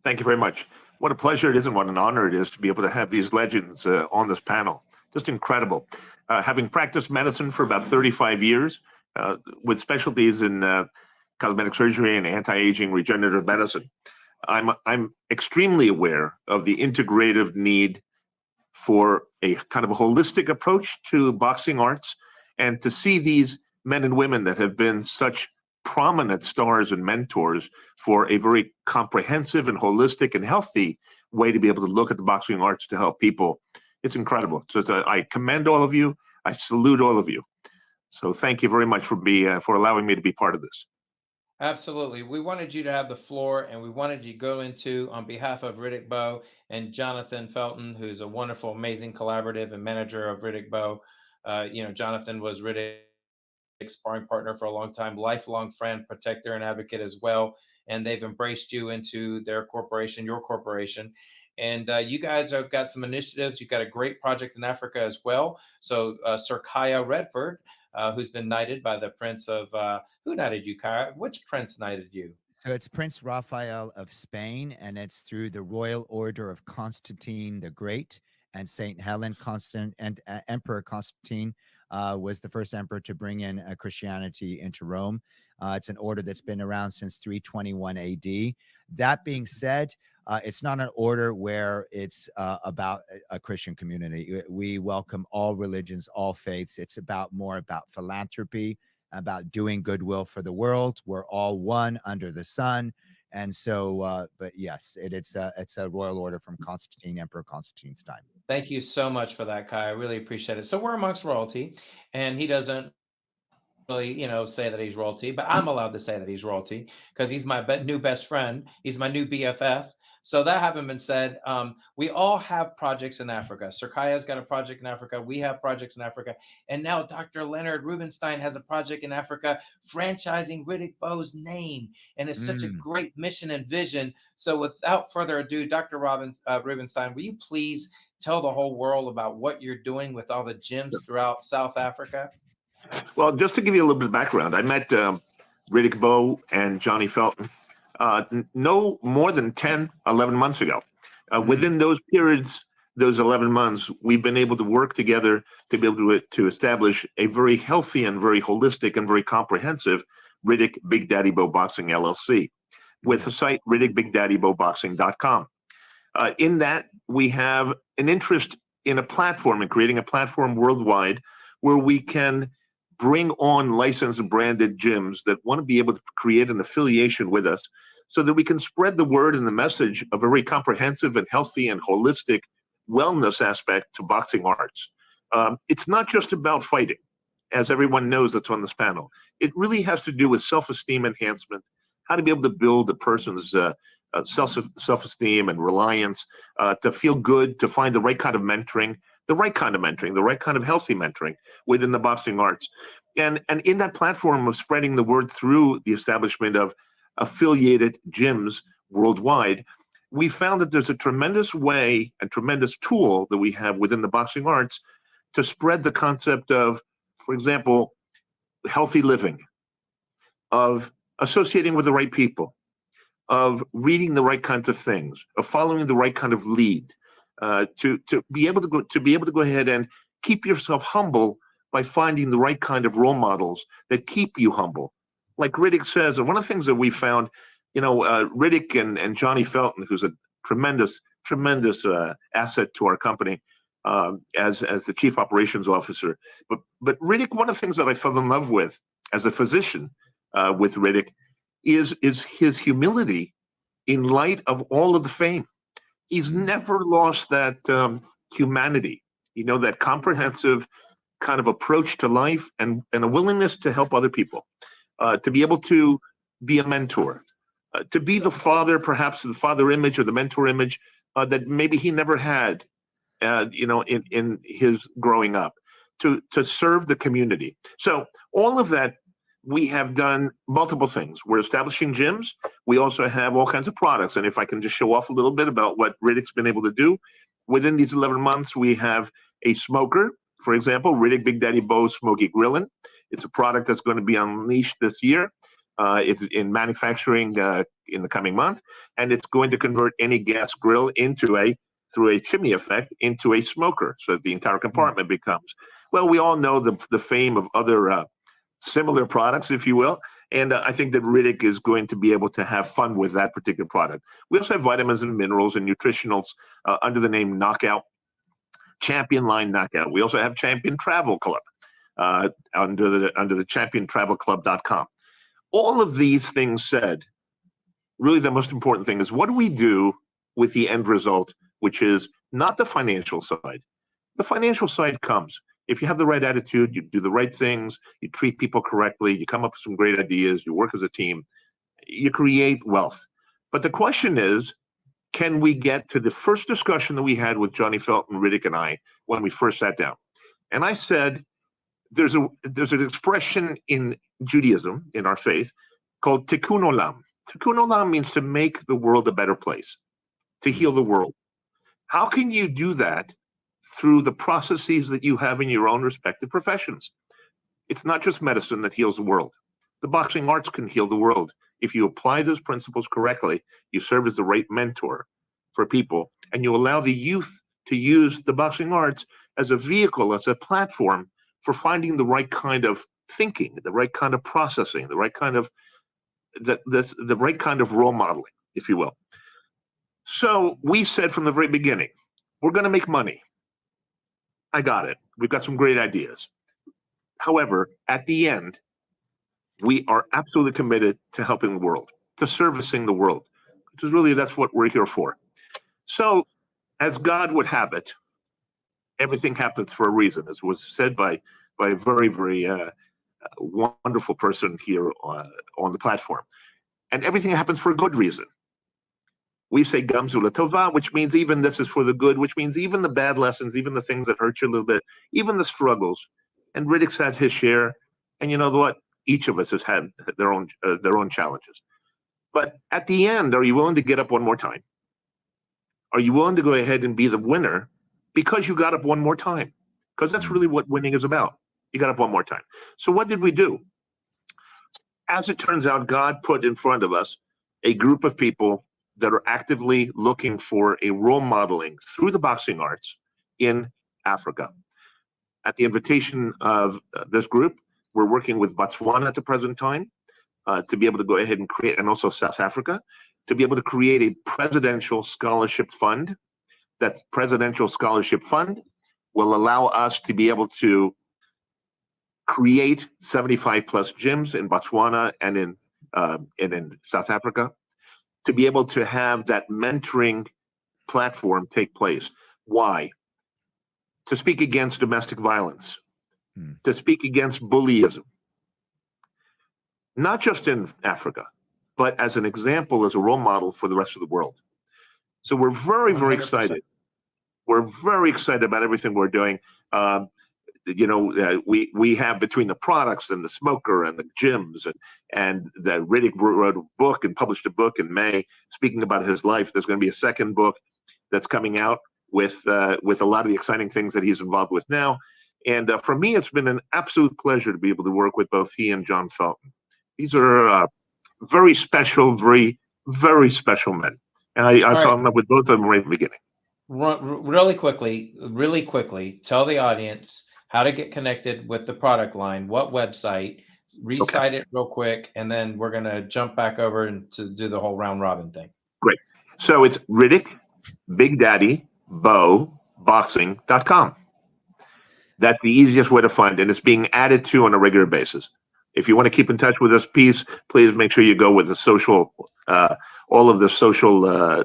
Thank you very much. What a pleasure it is and what an honor it is to be able to have these legends on this panel. Just incredible. Having practiced medicine for about 35 years with specialties in cosmetic surgery and anti-aging regenerative medicine, I'm extremely aware of the integrative need for a kind of a holistic approach to boxing arts, and to see these men and women that have been such prominent stars and mentors for a very comprehensive and holistic and healthy way to be able to look at the boxing arts to help people. It's incredible. So I commend all of you. I salute all of you. So thank you very much for allowing me to be part of this. Absolutely. We wanted you to have the floor, and we wanted you to go into, on behalf of Riddick Bowe and Jonathan Felton, who's a wonderful, amazing collaborative and manager of Riddick Bowe. Jonathan was Riddick's sparring partner for a long time, lifelong friend, protector, and advocate as well. And they've embraced you into their corporation, your corporation. And you guys have got some initiatives. You've got a great project in Africa as well. So Sir Kaya Redford, who's been knighted by the Prince of, who knighted you, Kaya? Which prince knighted you? So it's Prince Raphael of Spain, and it's through the Royal Order of Constantine the Great and St. Helen. Emperor Constantine was the first emperor to bring in Christianity into Rome. It's an order that's been around since 321 AD. That being said, it's not an order where it's about a Christian community. We welcome all religions, all faiths. It's more about philanthropy, about doing goodwill for the world. We're all one under the sun. And so, but yes, it's a royal order from Emperor Constantine's time. Thank you so much for that, Kai. I really appreciate it. So we're amongst royalty, and he doesn't really, say that he's royalty, but I'm allowed to say that he's royalty because he's my new best friend. He's my new BFF. So that having been said, we all have projects in Africa. Sir Kaya's got a project in Africa. We have projects in Africa. And now Dr. Leonard Rubenstein has a project in Africa, franchising Riddick Bowe's name. And it's such a great mission and vision. So without further ado, Dr. Rubenstein, will you please tell the whole world about what you're doing with all the gyms throughout South Africa? Well, just to give you a little bit of background, I met Riddick Bowe and Johnny Felton no more than 10, 11 months ago. Within those periods, those 11 months, we've been able to work together to be able to establish a very healthy and very holistic and very comprehensive Riddick Big Daddy Bowe Boxing LLC with the site RiddickBigDaddyBoweBoxing.com. In that, we have an interest in a platform and creating a platform worldwide where we can bring on licensed and branded gyms that want to be able to create an affiliation with us so that we can spread the word and the message of a very comprehensive and healthy and holistic wellness aspect to boxing arts. It's not just about fighting, as everyone knows that's on this panel. It really has to do with self-esteem enhancement, how to be able to build a person's self-esteem and reliance, to feel good, to find the right kind of mentoring, the right kind of healthy mentoring within the boxing arts. And in that platform of spreading the word through the establishment of affiliated gyms worldwide, we found that there's a tremendous way and tremendous tool that we have within the boxing arts to spread the concept of, for example, healthy living, of associating with the right people, of reading the right kinds of things, of following the right kind of lead, to be able to go ahead and keep yourself humble by finding the right kind of role models that keep you humble. Like Riddick says, and one of the things that we found, Riddick and Johnny Felton, who's a tremendous asset to our company as the chief operations officer. But Riddick, one of the things that I fell in love with as a physician with Riddick is his humility in light of all of the fame. He's never lost that humanity, that comprehensive kind of approach to life and a willingness to help other people, to be able to be a mentor, to be the father, perhaps the father image or the mentor image that maybe he never had, in his growing up, to serve the community. So all of that, we have done multiple things. We're establishing gyms. We also have all kinds of products. And if I can just show off a little bit about what Riddick's been able to do, within these 11 months, we have a smoker, for example, Riddick Big Daddy Bowe Smoky Grillin'. It's a product that's going to be unleashed this year. It's in manufacturing in the coming month, and it's going to convert any gas grill through a chimney effect, into a smoker, so that the entire compartment becomes. Well, we all know the fame of other similar products, if you will, and I think that Riddick is going to be able to have fun with that particular product. We also have vitamins and minerals and nutritionals under the name Knockout, Champion Line Knockout. We also have Champion Travel Club under the championtravelclub.com. All of these things said, really the most important thing is, what do we do with the end result, which is not the financial side. The financial side comes if you have the right attitude, you do the right things, you treat people correctly, you come up with some great ideas, you work as a team, you create wealth. But the question is, can we get to the first discussion that we had with Johnny Felton, Riddick, and I when we first sat down? And I said, there's an expression in Judaism, in our faith, called tikkun olam. Tikkun olam means to make the world a better place, to heal the world. How can you do that through the processes that you have in your own respective professions? It's not just medicine that heals the world. The boxing arts can heal the world. If you apply those principles correctly, you serve as the right mentor for people, and you allow the youth to use the boxing arts as a vehicle, as a platform for finding the right kind of thinking, the right kind of processing, the right kind of the right kind of role modeling, if you will. So we said from the very beginning, we're going to make money. I got it. We've got some great ideas. However, at the end, we are absolutely committed to helping the world, to servicing the world, which is really, that's what we're here for. So as God would have it, everything happens for a reason, as was said by a very, very wonderful person here on the platform. And everything happens for a good reason. We say Gamzu Latova, which means even this is for the good, which means even the bad lessons, even the things that hurt you a little bit, even the struggles. And Riddick's had his share. And you know what? Each of us has had their own challenges. But at the end, are you willing to get up one more time? Are you willing to go ahead and be the winner because you got up one more time? Because that's really what winning is about. You got up one more time. So what did we do? As it turns out, God put in front of us a group of people that are actively looking for a role modeling through the boxing arts in Africa. At the invitation of this group, we're working with Botswana at the present time to be able to go ahead and create, and also South Africa, to be able to create a presidential scholarship fund. That presidential scholarship fund will allow us to be able to create 75 plus gyms in Botswana and in South Africa, to be able to have that mentoring platform take place. Why? To speak against domestic violence, to speak against bullyism, not just in Africa, but as an example, as a role model for the rest of the world. So we're very, very 100%. Excited. We're very excited about everything we're doing. We have, between the products and the smoker and the gyms and that Riddick wrote a book and published a book in May speaking about his life. There's going to be a second book that's coming out with a lot of the exciting things that he's involved with now. And for me, it's been an absolute pleasure to be able to work with both he and John Felton. These are very special, very special men. And I fell in love with both of them right from the beginning. Really quickly, tell the audience how to get connected with the product line, what website, recite it real quick, and then we're going to jump back over and to do the whole round robin thing. Great. So it's Riddick, Big Daddy, Bowe, boxing.com. That's the easiest way to find it. And it's being added to on a regular basis. If you want to keep in touch with us, please make sure you go with the social, all of the social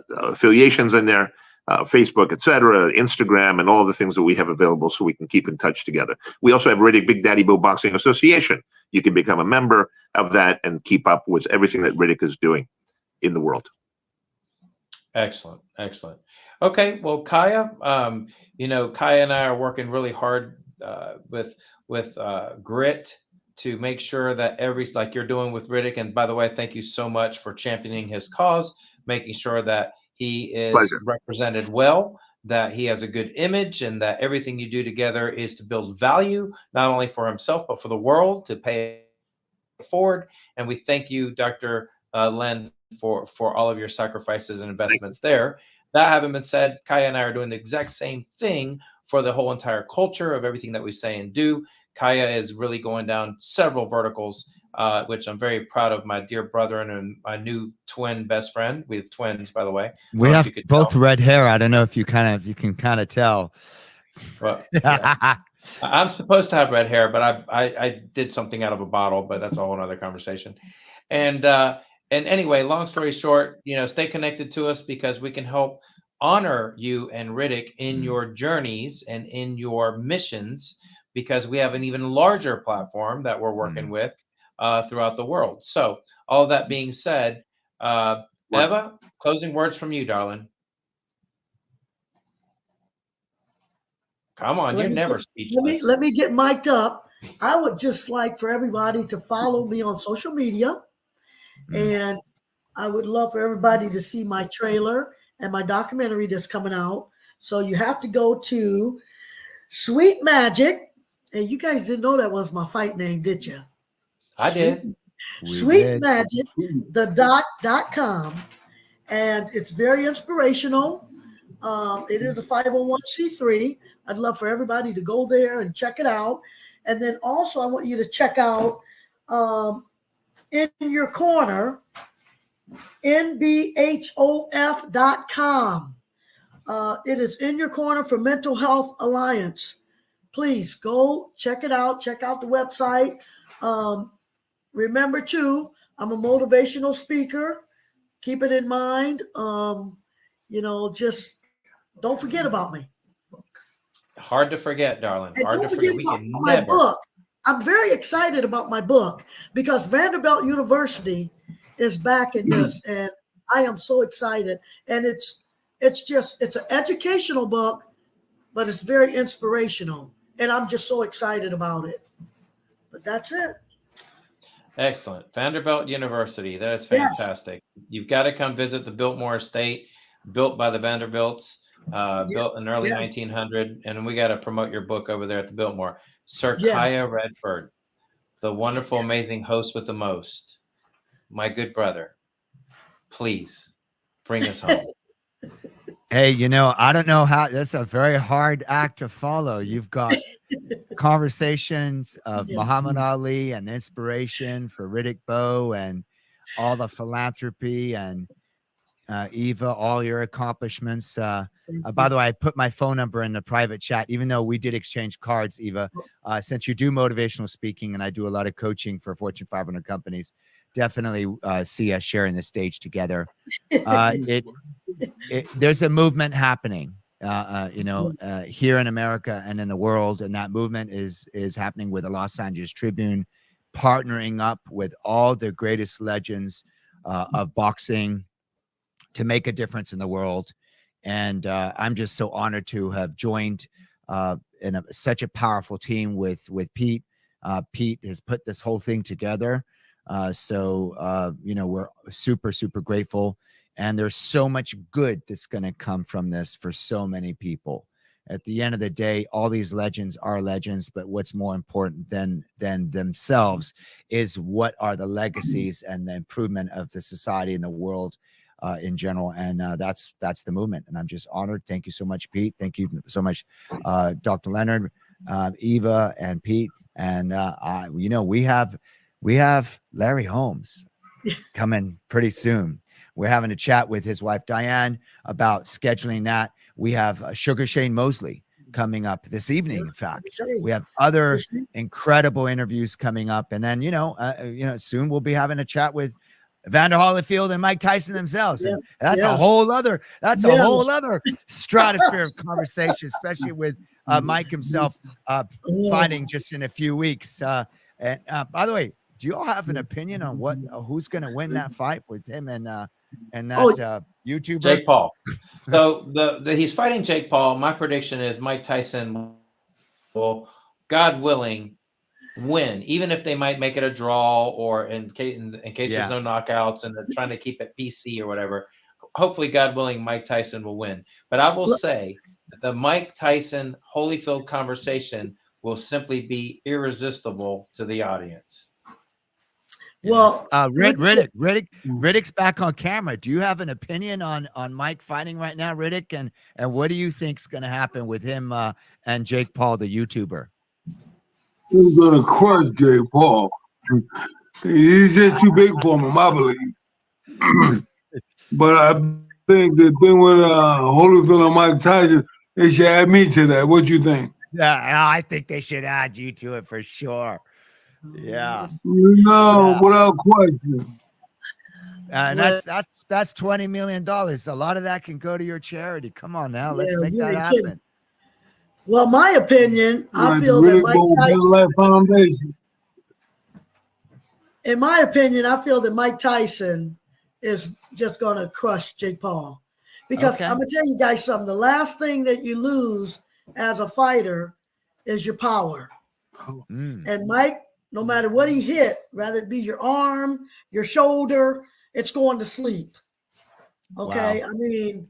affiliations in there, Facebook, etc., Instagram, and all the things that we have available so we can keep in touch together. We also have Riddick Big Daddy Bowe Boxing Association. You can become a member of that and keep up with everything that Riddick is doing in the world. Excellent. Okay, well, Kaya, Kaya and I are working really hard with grit to make sure that like you're doing with Riddick. And by the way, thank you so much for championing his cause, making sure that he is represented well, that he has a good image, and that everything you do together is to build value, not only for himself, but for the world, to pay it forward. And we thank you, Dr. Len, for all of your sacrifices and investments there. That having been said, Kaya and I are doing the exact same thing for the whole entire culture of everything that we say and do. Kaya is really going down several verticals, which I'm very proud of my dear brother and my new twin best friend. We have twins, by the way. We have both red hair. I don't know if you can kind of tell. Well, yeah. I'm supposed to have red hair, but I did something out of a bottle, but that's a whole other conversation. And anyway, long story short, stay connected to us because we can help honor you and Riddick in your journeys and in your missions, because we have an even larger platform that we're working with throughout the world. So all that being said, Eva, closing words from you, darling. Come on, you're never speechless. Let me get mic'd up. I would just like for everybody to follow me on social media. And I would love for everybody to see my trailer and my documentary that's coming out. So you have to go to Sweet Magic. And you guys didn't know that was my fight name, did you? I did. Sweet Magic, the.com. And it's very inspirational. It is a 501c3. I'd love for everybody to go there and check it out. And then also I want you to check out In Your Corner, nbhof.com. It is In Your Corner for Mental Health Alliance. Please go check it out. Check out the website. Remember, too, I'm a motivational speaker. Keep it in mind. Just don't forget about me. Hard to forget, darling. And hard to forget. We can my never. Book. I'm very excited about my book because Vanderbilt University is backing this, and I am so excited. And it's an educational book, but it's very inspirational, and I'm just so excited about it. But that's it. Excellent. Vanderbilt University. That is fantastic. Yes. You've got to come visit the Biltmore Estate, built by the Vanderbilts, built in early 1900. And we got to promote your book over there at the Biltmore. Sir Kaya Redford, the wonderful, amazing host with the most. My good brother, please bring us home. Hey, I don't know how. That's a very hard act to follow. You've got conversations of Muhammad Ali and inspiration for Riddick Bowe and all the philanthropy and Eva, all your accomplishments. By the way, I put my phone number in the private chat, even though we did exchange cards, Eva, since you do motivational speaking and I do a lot of coaching for Fortune 500 companies. Definitely see us sharing the stage together. There's a movement happening, here in America and in the world, and that movement is happening with the Los Angeles Tribune, partnering up with all the greatest legends of boxing to make a difference in the world. And I'm just so honored to have joined in such a powerful team with Pete. Pete has put this whole thing together. So we're super, super grateful. And there's so much good that's going to come from this for so many people. at the end of the day, all these legends are legends, but what's more important than themselves is what are the legacies and the improvement of the society and the world in general. And that's the movement. And I'm just honored. Thank you so much, Pete. Thank you so much, Dr. Leonard, Eva, and Pete. And we have Larry Holmes coming pretty soon. We're having a chat with his wife Diane about scheduling that. We have Sugar Shane Mosley coming up this evening. In fact, we have other incredible interviews coming up, and then soon we'll be having a chat with Evander Holyfield and Mike Tyson themselves, and that's a whole other stratosphere of conversation, especially with Mike himself fighting just in a few weeks. And by the way, do you all have an opinion on who's going to win that fight with him and that YouTuber? Jake Paul. So he's fighting Jake Paul. My prediction is Mike Tyson will, God willing, win, even if they might make it a draw or in case there's no knockouts and they're trying to keep it PC or whatever. Hopefully, God willing, Mike Tyson will win. But I will say that the Mike Tyson Holyfield conversation will simply be irresistible to the audience. Well, Riddick's back on camera. Do you have an opinion on Mike fighting right now, Riddick? And what do you think's going to happen with him and Jake Paul, the YouTuber? He's going to crush Jake Paul. He's just too big for him, I believe. But I think the thing with Holyfield and Mike Tyson, they should add me to that. What do you think? Yeah, I think they should add you to it for sure. Yeah. Without question. And that's $20 million. A lot of that can go to your charity. Come on now, let's make that happen. Well, my opinion, I feel that Mike Tyson. In my opinion, I feel that Mike Tyson is just going to crush Jake Paul, because I'm gonna tell you guys something. The last thing that you lose as a fighter is your power. And Mike, no matter what he hit, whether it be your arm, your shoulder, it's going to sleep. Okay. Wow. I mean,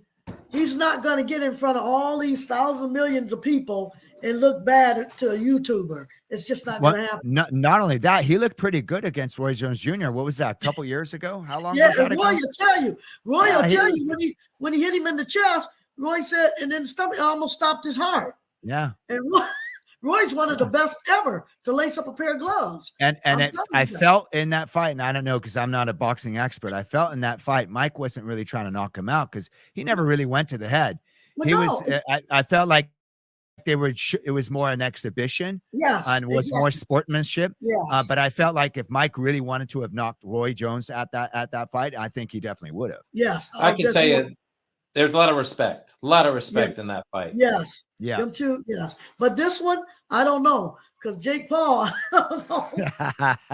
he's not going to get in front of all these thousands, millions of people and look bad to a YouTuber. It's just not going to happen. Not only that, he looked pretty good against Roy Jones Jr. What was that, a couple years ago? How long was that ago? Roy will tell you. When he hit him in the chest, Roy said, and then stomach almost stopped his heart. Yeah. And Roy's one of the best ever to lace up a pair of gloves. And I felt in that fight, and I don't know because I'm not a boxing expert. I felt in that fight, Mike wasn't really trying to knock him out because he never really went to the head. I felt like it was more an exhibition. Yes. And was more sportsmanship. Yes. But I felt like if Mike really wanted to have knocked Roy Jones at that fight, I think he definitely would have. Yes. I can tell you, there's a lot of respect in that fight. Yes. Yeah. Them two, yes. But this one, I don't know. Because Jake Paul, I don't know.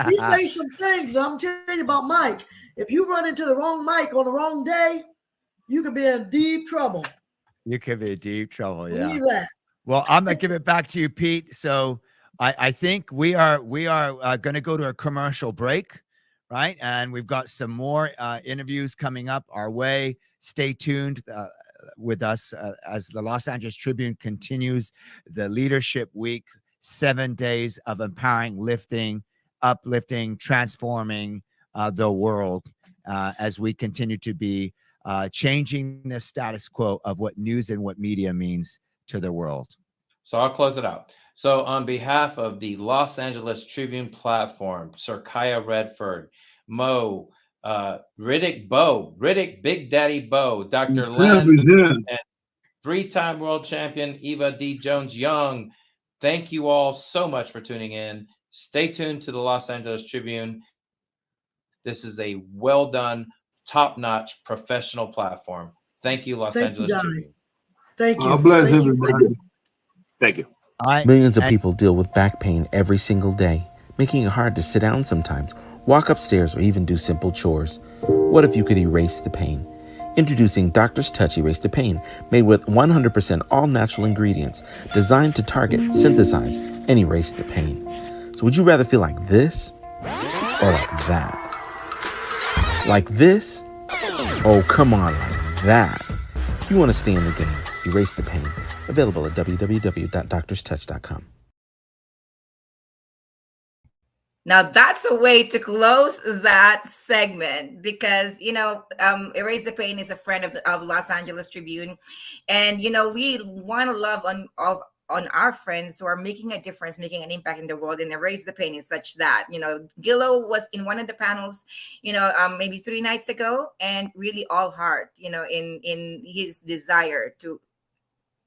He's made some things that I'm telling you about Mike. If you run into the wrong Mike on the wrong day, you could be in deep trouble. You could be in deep trouble, yeah. Believe that. Well, I'm going to give it back to you, Pete. So I think we are going to go to a commercial break, right? And we've got some more interviews coming up our way. Stay tuned with us as the Los Angeles Tribune continues the Leadership Week, 7 days of empowering, lifting, uplifting, transforming the world as we continue to be changing the status quo of what news and what media means to the world. So I'll close it out. So on behalf of the Los Angeles Tribune platform, Sir Kaya Redford, Mo, Riddick Bowe, Big Daddy Bowe, Dr. Len, and three-time world champion Eva D. Jones Young. Thank you all so much for tuning in. Stay tuned to the Los Angeles Tribune. This is a well-done, top-notch professional platform. Thank you, Los Angeles Tribune. Thank you. God bless everybody. Thank you. Millions of people deal with back pain every single day, making it hard to sit down sometimes, walk upstairs, or even do simple chores. What if you could erase the pain? Introducing Doctor's Touch Erase the Pain, made with 100% all-natural ingredients, designed to target, synthesize, and erase the pain. So would you rather feel like this or like that? Like this? Oh, come on, like that. If you want to stay in the game, erase the pain. Available at www.doctorstouch.com. Now that's a way to close that segment because, Erase the Pain is a friend of Los Angeles Tribune. And, we want to love on our friends who are making a difference, making an impact in the world. And Erase the Pain is such that, Gillo was in one of the panels, maybe 3 nights ago, and really all heart, in his desire to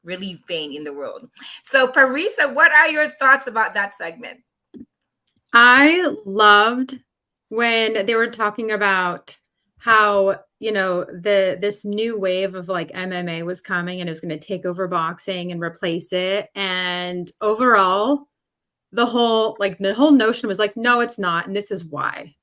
relieve pain in the world. So Parisa, what are your thoughts about that segment? I loved when they were talking about how, this new wave of like MMA was coming and it was going to take over boxing and replace it. And overall, the whole notion was like, no, it's not. And this is why.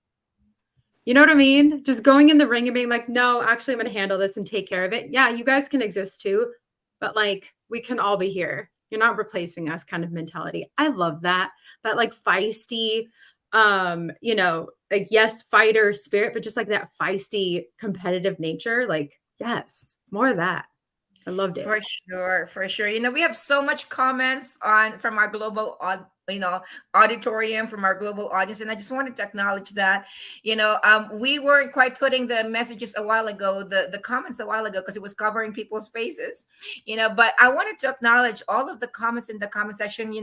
You know what I mean? Just going in the ring and being like, no, actually, I'm going to handle this and take care of it. Yeah, you guys can exist too, but like, we can all be here. You're not replacing us kind of mentality. I love that like feisty, like yes, fighter spirit, but just like that feisty competitive nature. Like, yes, more of that. I loved it. For sure. We have so much comments from our global auditorium, from our global audience, and I just wanted to acknowledge that. We weren't quite putting the messages a while ago, the comments a while ago, because it was covering people's faces. But I wanted to acknowledge all of the comments in the comment section.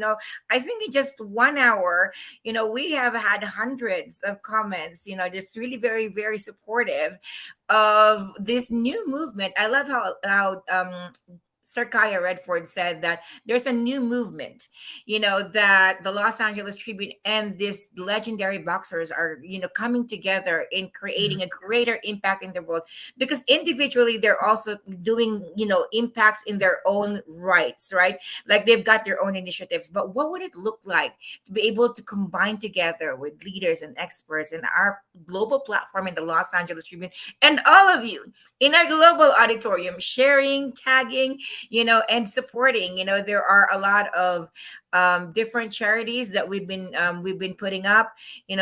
I think in just 1 hour, we have had hundreds of comments. Just really very, very supportive of this new movement. I love how Sir Kaya Redford said that there's a new movement, that the Los Angeles Tribune and these legendary boxers are, coming together in creating a greater impact in the world, because individually they're also doing, impacts in their own rights, right? Like they've got their own initiatives. But what would it look like to be able to combine together with leaders and experts in our global platform in the Los Angeles Tribune, and all of you in our global auditorium sharing, tagging, and supporting. There are a lot of different charities that we've been putting up.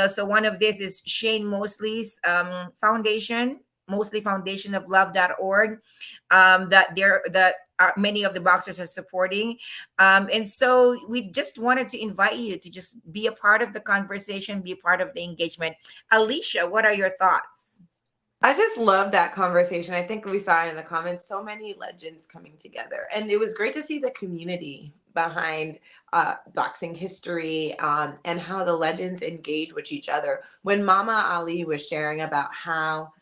So one of this is Shane Mosley's foundation, Mosley Foundation of Love.org, that many of the boxers are supporting. And so we just wanted to invite you to just be a part of the conversation, be a part of the engagement. Alicia, what are your thoughts? I just love that conversation. I think we saw it in the comments, so many legends coming together. And it was great to see the community behind boxing history and how the legends engage with each other. When Mama Ali was sharing about how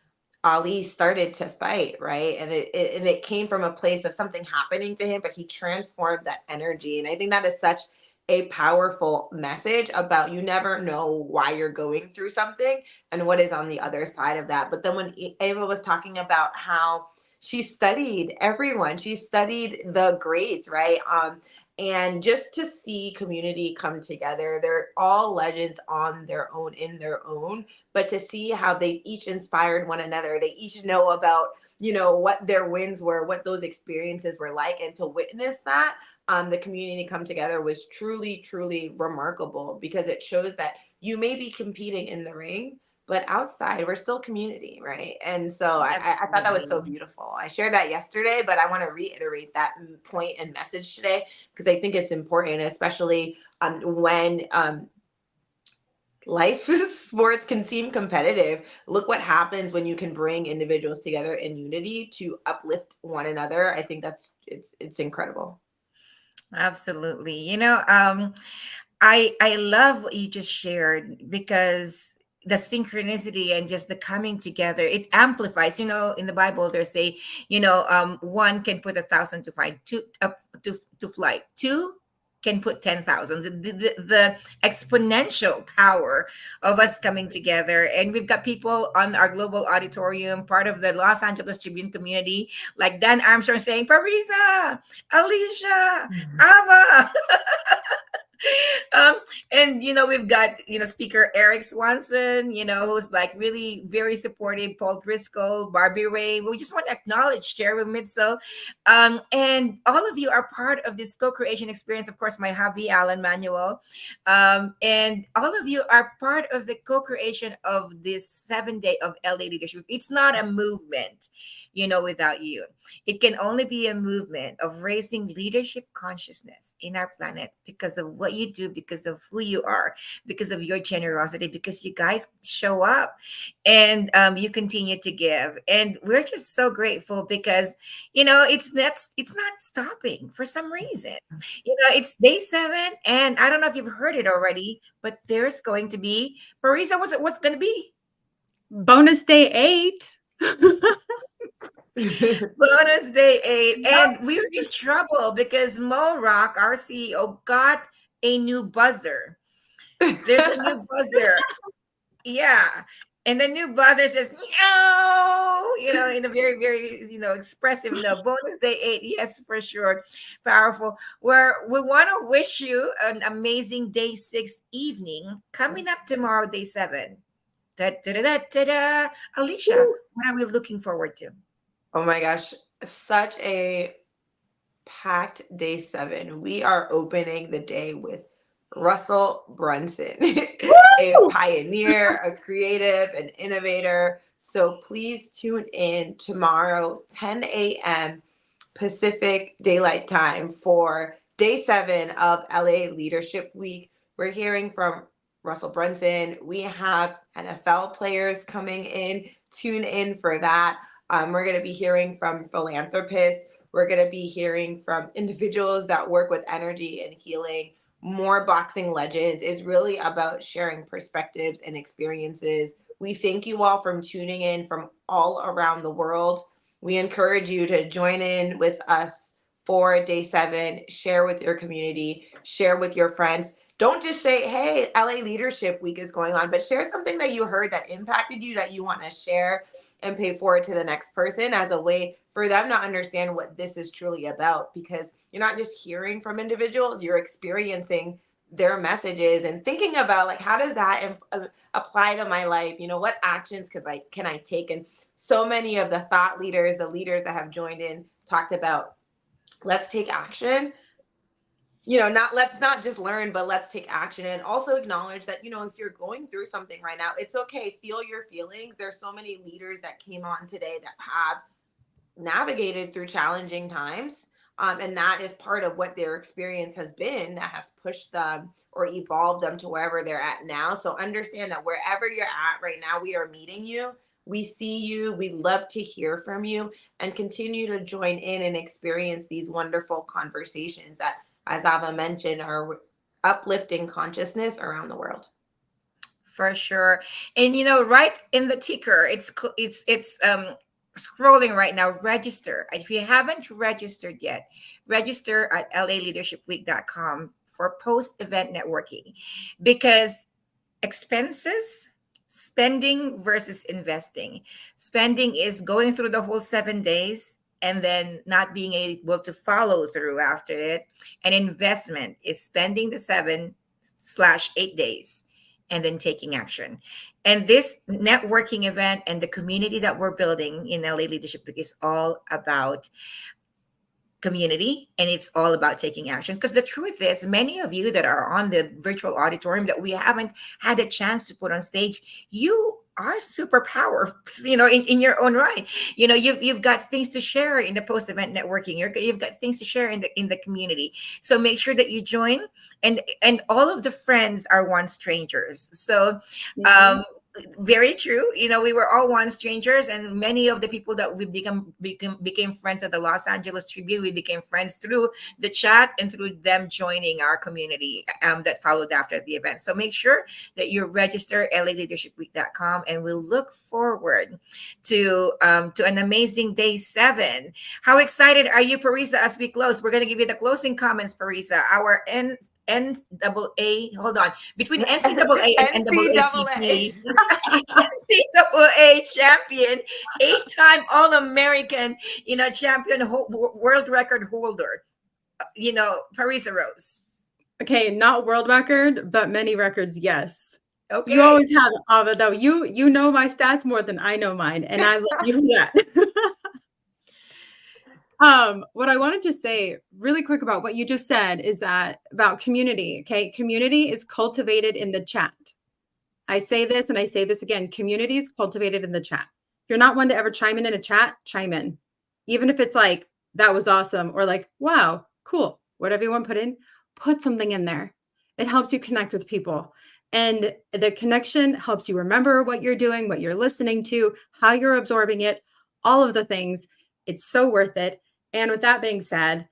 Ali started to fight, right? And it came from a place of something happening to him, but he transformed that energy. And I think that is such a powerful message about you never know why you're going through something and what is on the other side of that. But then when Eva was talking about how she studied everyone, she studied the greats, right? And just to see community come together, they're all legends on their own, in their own, but to see how they each inspired one another, they each know about, what their wins were, what those experiences were like, and to witness that, the community come together was truly, truly remarkable, because it shows that you may be competing in the ring, but outside we're still community, right? And so I thought that was so beautiful. I shared that yesterday, but I want to reiterate that point and message today, because I think it's important, especially when life sports can seem competitive. Look what happens when you can bring individuals together in unity to uplift one another. I think it's incredible. Absolutely. I love what you just shared, because the synchronicity and just the coming together, it amplifies. In the Bible, they say, one can put 1,000 to flight, to flight, two can put 10,000. The exponential power of us coming together. And we've got people on our global auditorium, part of the Los Angeles Tribune community, like Dan Armstrong saying, Parisa, Alicia, Ava. And we've got speaker Eric Swanson, who's like really very supportive, Paul Driscoll, Barbie Ray. We just want to acknowledge Jerry Mitzel, and all of you are part of this co-creation experience. Of course, my hubby Alan Manuel, and all of you are part of the co-creation of this 7 day of LA leadership. It's not a movement. without you. It can only be a movement of raising leadership consciousness in our planet because of what you do, because of who you are, because of your generosity, because you guys show up and you continue to give. And we're just so grateful because, it's not stopping for some reason. It's day 7, and I don't know if you've heard it already, but there's going to be, Marisa, what's going to be? Bonus day 8. Bonus day 8. And we're in trouble because Mo Rock, our CEO, got a new buzzer. There's a new buzzer. Yeah. And the new buzzer says, no, in a very, very, expressive note. Bonus day 8. Yes, for sure. Powerful. Where we want to wish you an amazing day 6 evening coming up tomorrow, day 7. Alicia, what are we looking forward to? Oh my gosh, such a packed day 7. We are opening the day with Russell Brunson, a pioneer, a creative, an innovator. So please tune in tomorrow, 10 a.m. Pacific Daylight Time for day 7 of LA Leadership Week. We're hearing from Russell Brunson. We have NFL players coming in. Tune in for that. We're going to be hearing from philanthropists. We're going to be hearing from individuals that work with energy and healing. More boxing legends. It's really about sharing perspectives and experiences. We thank you all for tuning in from all around the world. We encourage you to join in with us for day 7. Share with your community. Share with your friends. Don't just say, hey, LA Leadership Week is going on, but share something that you heard that impacted you that you want to share and pay forward to the next person as a way for them to understand what this is truly about, because you're not just hearing from individuals, you're experiencing their messages and thinking about like, how does that apply to my life? What actions can I take? And so many of the thought leaders, the leaders that have joined in talked about, let's take action. Let's not just learn, but let's take action, and also acknowledge that, if you're going through something right now, it's okay. Feel your feelings. There's so many leaders that came on today that have navigated through challenging times. And that is part of what their experience has been that has pushed them or evolved them to wherever they're at now. So understand that wherever you're at right now, we are meeting you. We see you. We love to hear from you, and continue to join in and experience these wonderful conversations that, as Eva mentioned, are uplifting consciousness around the world. For sure. And right in the ticker, it's scrolling right now. Register. If you haven't registered yet, register at laleadershipweek.com for post-event networking, because expenses, spending versus investing. Spending is going through the whole 7 days and then not being able to follow through after it. And investment is spending the 7/8 days and then taking action. And this networking event and the community that we're building in LA Leadership Week is all about community, and it's all about taking action. Because the truth is, many of you that are on the virtual auditorium that we haven't had a chance to put on stage, you are superpower, in your own right. You've got things to share in the post-event networking. You've got things to share in the community. So make sure that you join, and all of the friends are once strangers. So very true. We were all once strangers, and many of the people that we became friends at the Los Angeles Tribune, we became friends through the chat and through them joining our community that followed after the event. So make sure that you register laleadershipweek.com, and we'll look forward to an amazing day 7. How excited are you, Parisa, as we close? We're going to give you the closing comments, Parisa. Our NCAA, hold on, between NCAA and NAACP, NCAA champion, 8-time All-American, champion, world record holder, Parisa Rose. Okay, not world record, but many records, yes. Okay. You always have Ava, though. You know my stats more than I know mine, and I love you for that. What I wanted to say really quick about what you just said is that about community. Okay, community is cultivated in the chat. I say this and I say this again. Community is cultivated in the chat. you're not one to ever chime in a chat, chime in. Even if it's like, that was awesome, or like, wow, cool, what everyone put in, put something in there. It helps you connect with people. And the connection helps you remember what you're doing, what you're listening to, how you're absorbing it, all of the things. It's so worth it. And with that being said,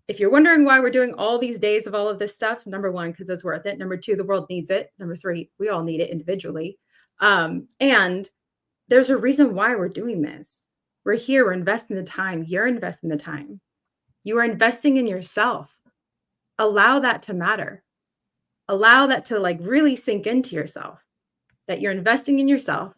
if you're wondering why we're doing all these days of all of this stuff, number one, because it's worth it. Number two, the world needs it. Number three, we all need it individually. And there's a reason why we're doing this. We're here, we're investing the time. You're investing the time. You are investing in yourself. Allow that to matter. Allow that to like really sink into yourself, that you're investing in yourself.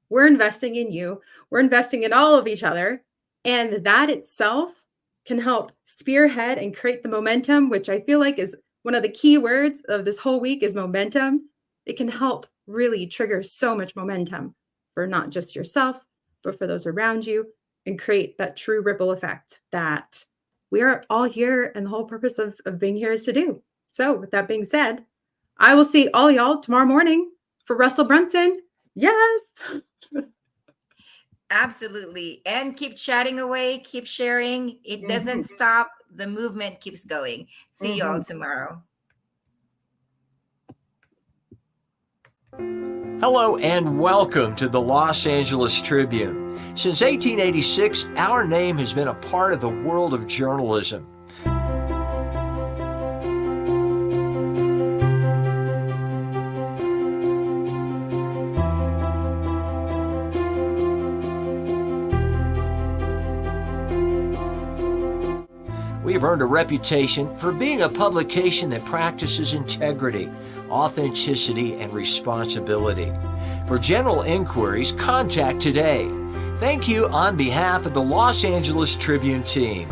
We're investing in you. We're investing in all of each other. And that itself can help spearhead and create the momentum, which I feel like is one of the key words of this whole week is momentum. It can help really trigger so much momentum for not just yourself, but for those around you, and create that true ripple effect that we are all here, and the whole purpose of being here is to do. So with that being said, I will see all y'all tomorrow morning for Russell Brunson. Yes. Absolutely. And keep chatting away, keep sharing. It doesn't stop. The movement keeps going. See y'all tomorrow. Hello and welcome to the Los Angeles Tribune. Since 1886, our name has been a part of the world of journalism. We have earned a reputation for being a publication that practices integrity, authenticity, and responsibility. For general inquiries, contact today. Thank you on behalf of the Los Angeles Tribune team.